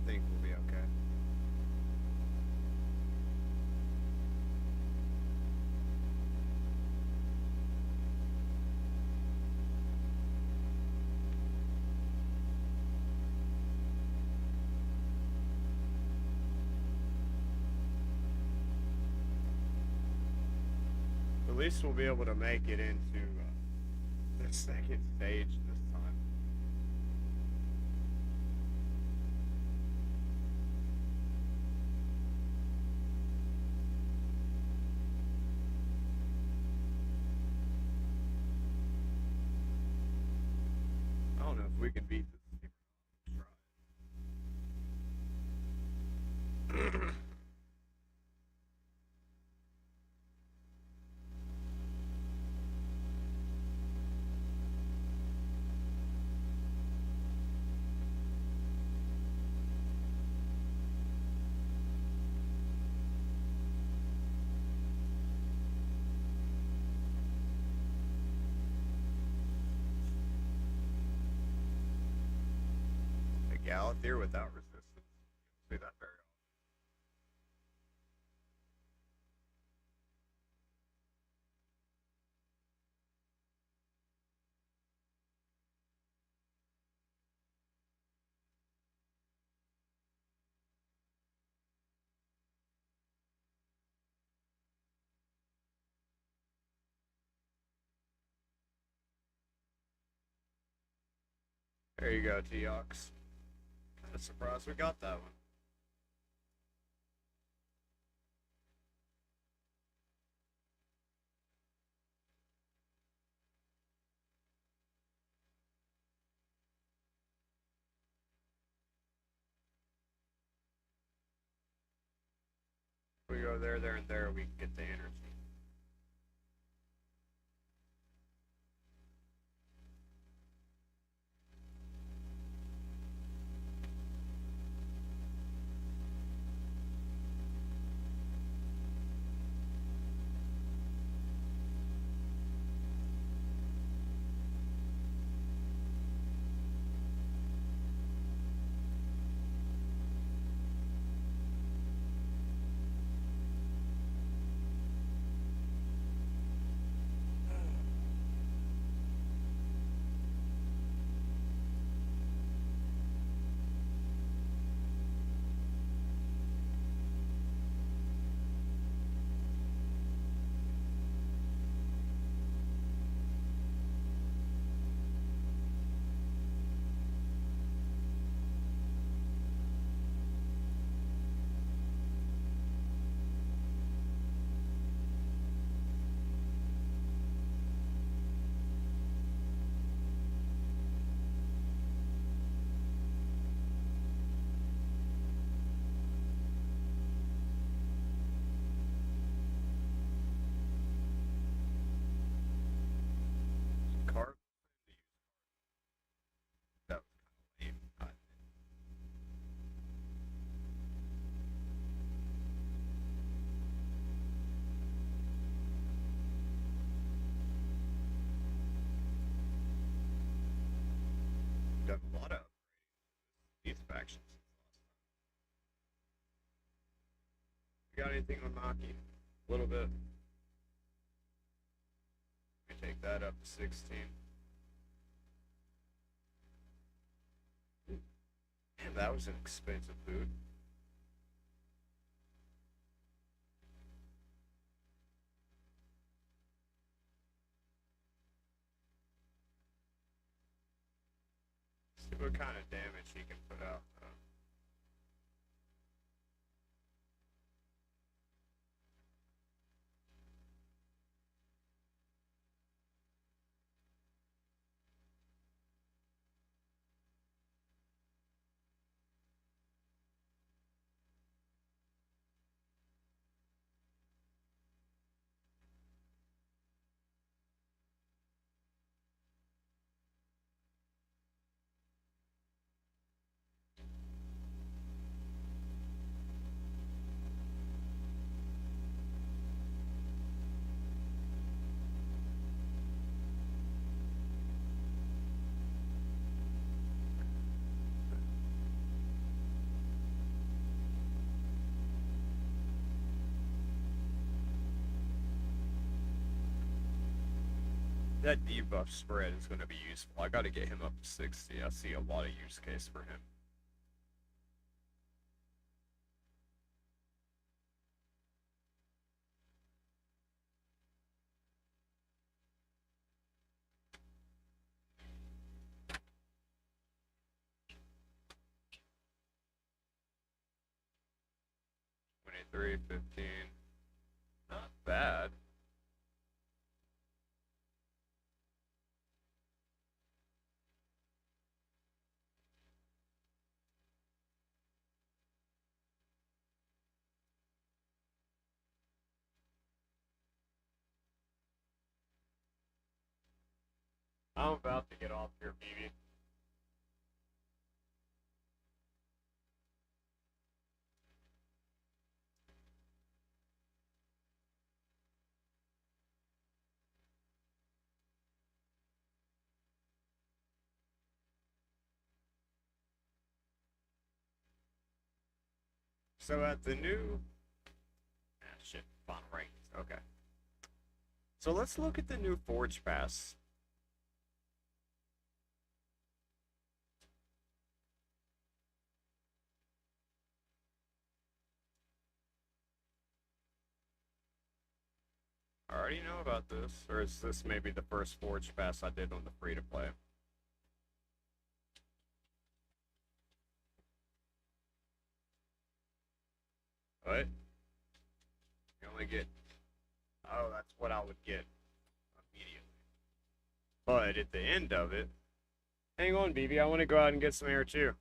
[SPEAKER 2] think we'll be okay. At least we'll be able to make it into the second stage this time. I don't know if we can beat this. Try. A Galathier without resistance. You don't see that very often. There you go, T-Ox. Kind of surprised we got that one. If we go there, there, and there, we can get the energy. Card. That was kind of lame. Done a lot of these factions since last time. You got anything on Maki? A little bit. Let me take that up to 16. Man, that was an expensive boot. See what kind of damage he can put out. that debuff spread is going to be useful. I got to get him up to 60. I see a lot of use case for him. Three, 15. Not bad. I'm about to get off here, BB. So at the new... shit, final rankings. Okay. So let's look at the new Forge Pass. I already know about this, or is this maybe the first Forge Pass I did on the free-to-play? What? You only get... Oh, that's what I would get immediately. But at the end of it... Hang on, BB, I want to go out and get some air too.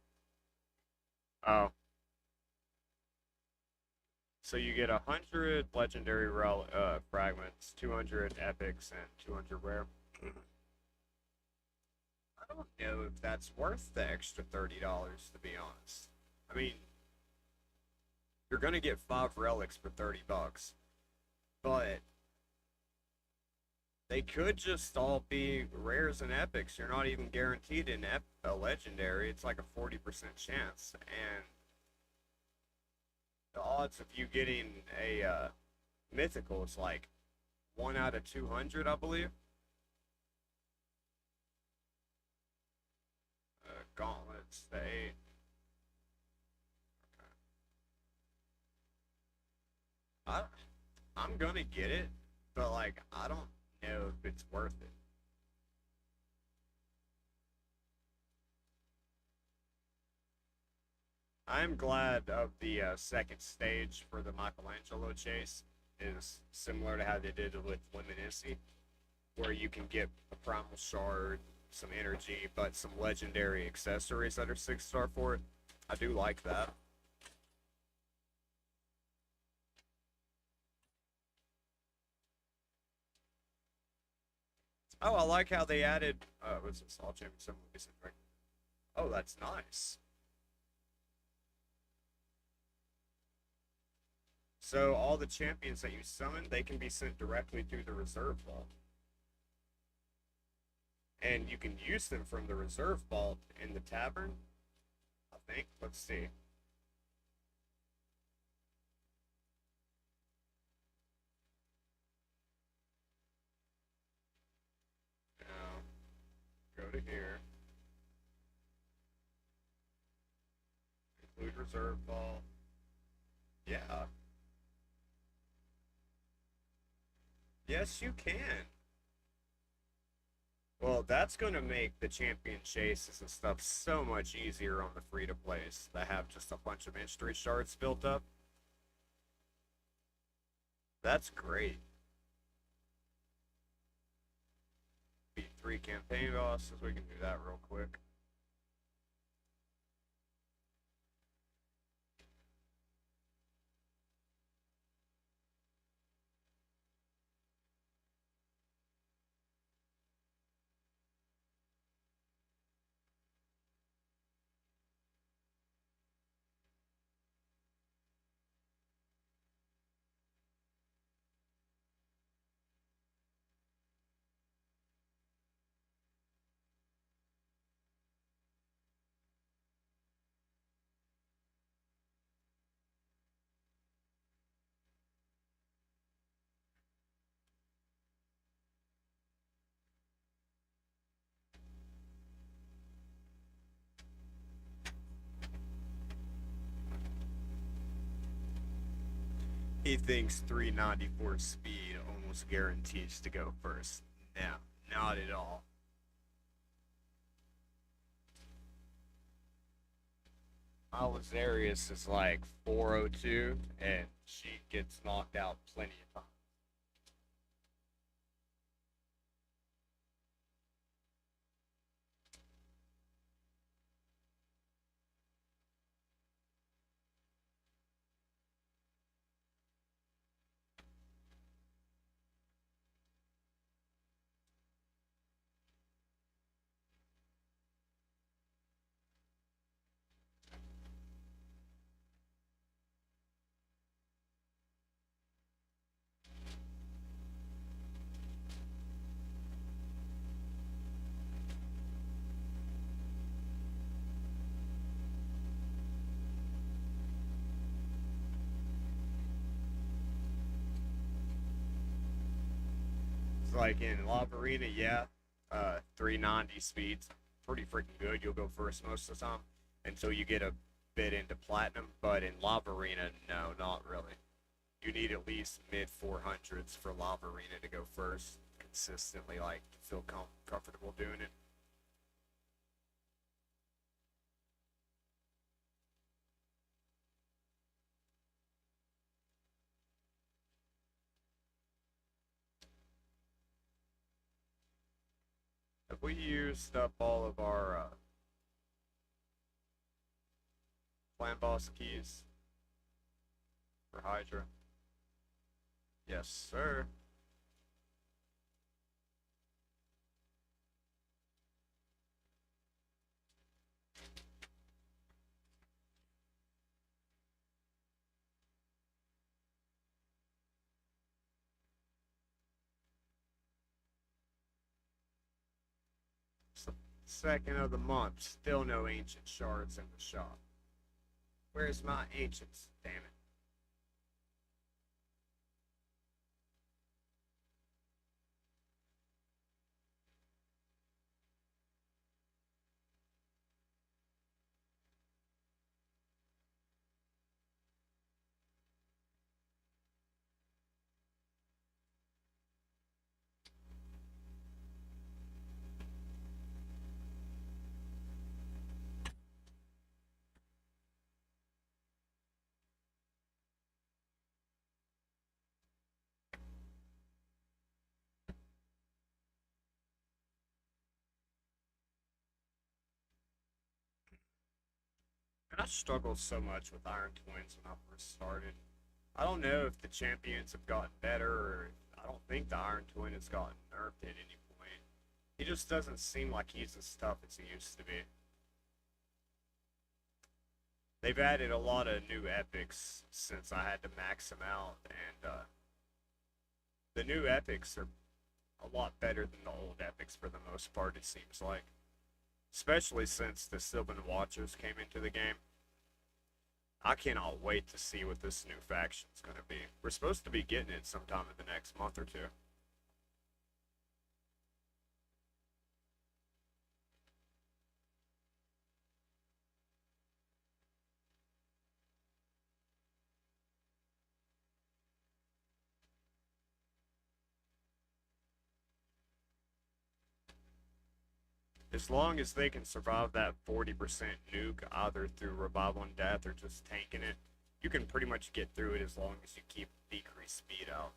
[SPEAKER 2] Oh. So you get 100 legendary fragments, 200 epics, and 200 rare. I don't know if that's worth the extra $30, to be honest. I mean, you're gonna get 5 relics for 30 bucks, but they could just all be rares and epics. You're not even guaranteed a legendary. It's like a 40% chance, and the odds of you getting a mythical is like 1 out of 200, I believe. Gauntlets, they. I, I'm gonna get it, but like I don't know if it's worth it. I'm glad of the second stage for the Michelangelo chase is similar to how they did it with Luminisci, where you can get a primal shard, some energy, but some legendary accessories that are 6-star for it. I do like that. Oh, I like how they added. What's this? All champion summon right? Oh, that's nice. So all the champions that you summon, they can be sent directly through the reserve vault. And you can use them from the reserve vault in the tavern, I think. Let's see. Now, go to here. Include reserve vault. Yeah. Yes, you can. Well, that's going to make the champion chases and stuff so much easier on the free-to-plays that have just a bunch of mystery shards built up. That's great. Beat 3 campaign bosses. We can do that real quick. He thinks 394 speed almost guarantees to go first. No, not at all. Alizarius is like 402, and she gets knocked out plenty of times. It's like in Lava Arena, yeah, 390 speeds, pretty freaking good. You'll go first most of the time until you get a bit into platinum. But in Lava Arena, no, not really. You need at least mid 400s for Lava Arena to go first consistently, like to feel comfortable doing it. Have we used up all of our clan boss keys for Hydra? Yes, sir. It's the second of the month. Still no ancient shards in the shop. Where's my ancients? Damn it. And I struggled so much with Iron Twins when I first started. I don't know if the champions have gotten better, or I don't think the Iron Twin has gotten nerfed at any point. He just doesn't seem like he's as tough as he used to be. They've added a lot of new epics since I had to max them out, and the new epics are a lot better than the old epics for the most part, it seems like. Especially since the Sylvan Watchers came into the game. I cannot wait to see what this new faction's gonna be. We're supposed to be getting it sometime in the next month or two. As long as they can survive that 40% nuke, either through revival and death or just tanking it, you can pretty much get through it as long as you keep decreased speed out.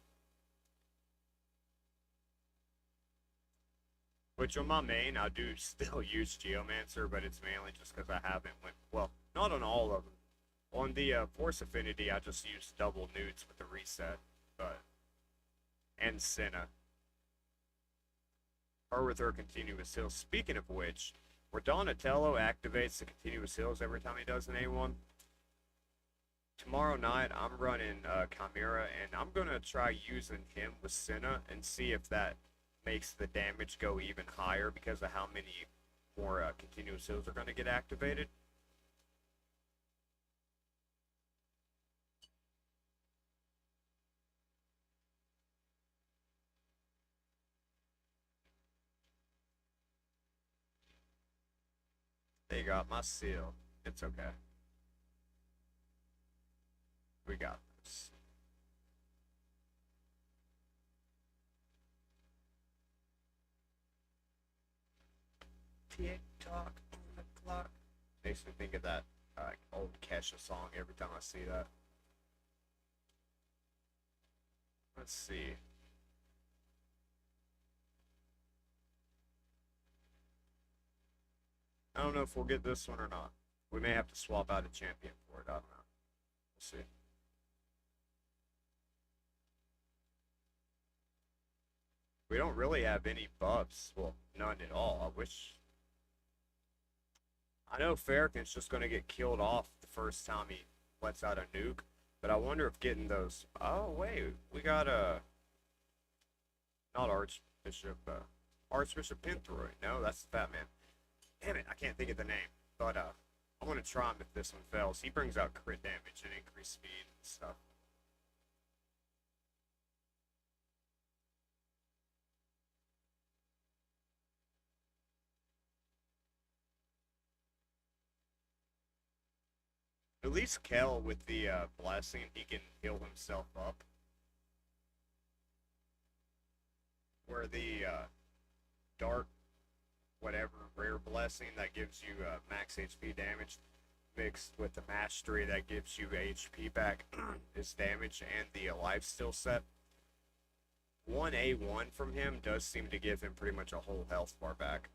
[SPEAKER 2] Which on my main, I do still use Geomancer, but it's mainly just because I haven't went, well, not on all of them. On the Force Affinity, I just use double newts with the reset, but, and Senna. Her with her continuous heals. Speaking of which, where Donatello activates the continuous heals every time he does an A1, tomorrow night I'm running Chimera, and I'm going to try using him with Senna and see if that makes the damage go even higher because of how many more continuous heals are going to get activated. They got my seal. It's okay. We got this. Tick tock on the clock. Makes me think of that old Kesha song every time I see that. Let's see. I don't know if we'll get this one or not. We may have to swap out a champion for it. I don't know. We'll see. We don't really have any buffs. Well, none at all. I wish. I know Farrakhan's just going to get killed off the first time he lets out a nuke, but I wonder if getting those. Oh wait, we got a not Archbishop, Archbishop Pinthroy. No, that's the Fat Man. Damn it, I can't think of the name. But I want to try him if this one fails. He brings out crit damage and increased speed and stuff. At least Kel with the blessing, he can heal himself up. Where the dark, whatever, rare blessing that gives you max HP damage mixed with the mastery that gives you HP back is damage and the life still set. 1A1 from him does seem to give him pretty much a whole health bar back.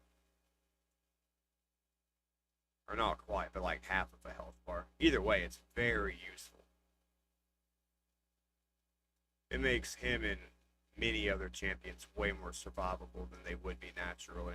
[SPEAKER 2] Or not quite, but like half of a health bar. Either way, it's very useful. It makes him and many other champions way more survivable than they would be naturally.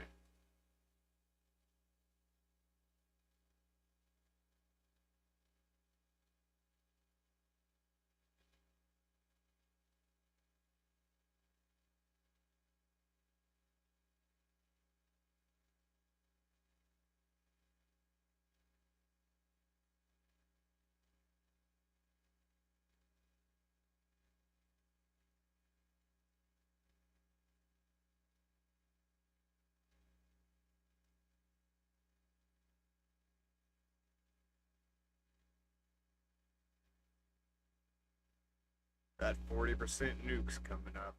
[SPEAKER 2] That 40% nuke's coming up.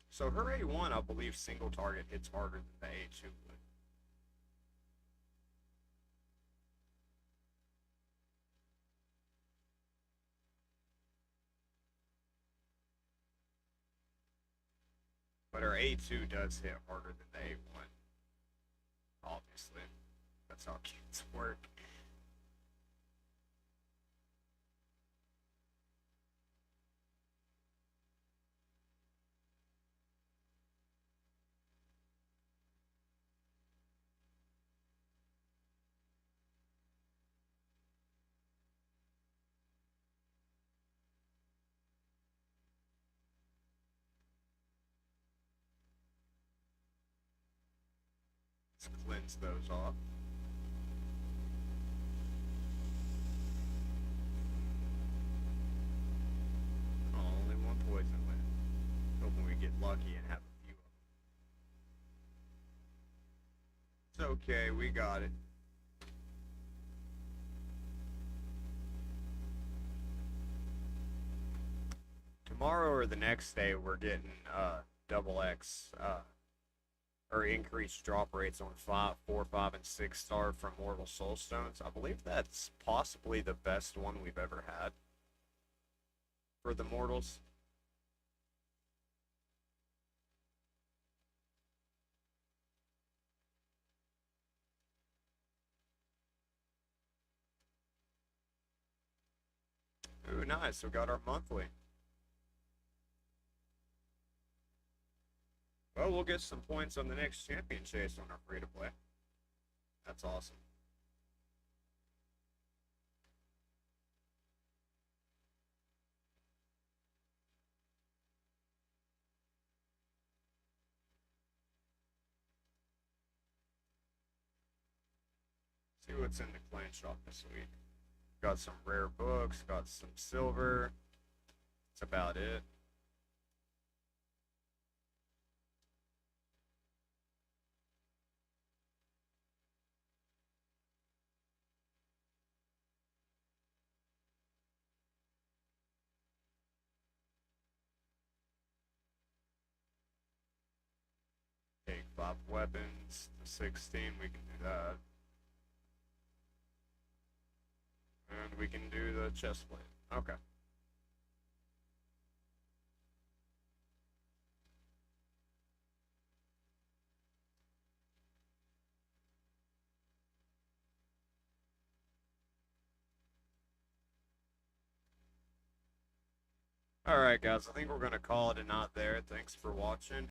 [SPEAKER 2] So her A1, I believe single target hits harder than the A2 would. But her A2 does hit harder than the A1. Obviously. That's how kids work. Let's cleanse those off. Oh, only one poison win. Hoping we get lucky and have a few of them. It's okay, we got it. Tomorrow or the next day, we're getting double X or increased drop rates on 5, 4, 5, and 6 star from Mortal Soulstones. I believe that's possibly the best one we've ever had for the Mortals. Ooh, nice. We got our monthly. Well, we'll get some points on the next champion chase on our free to play. That's awesome. See what's in the clan shop this week. Got some rare books, got some silver. That's about it. Flip-flop weapons, the 16, we can do that. And we can do the chest plate. Okay. Alright, guys, I think we're going to call it a knot there. Thanks for watching.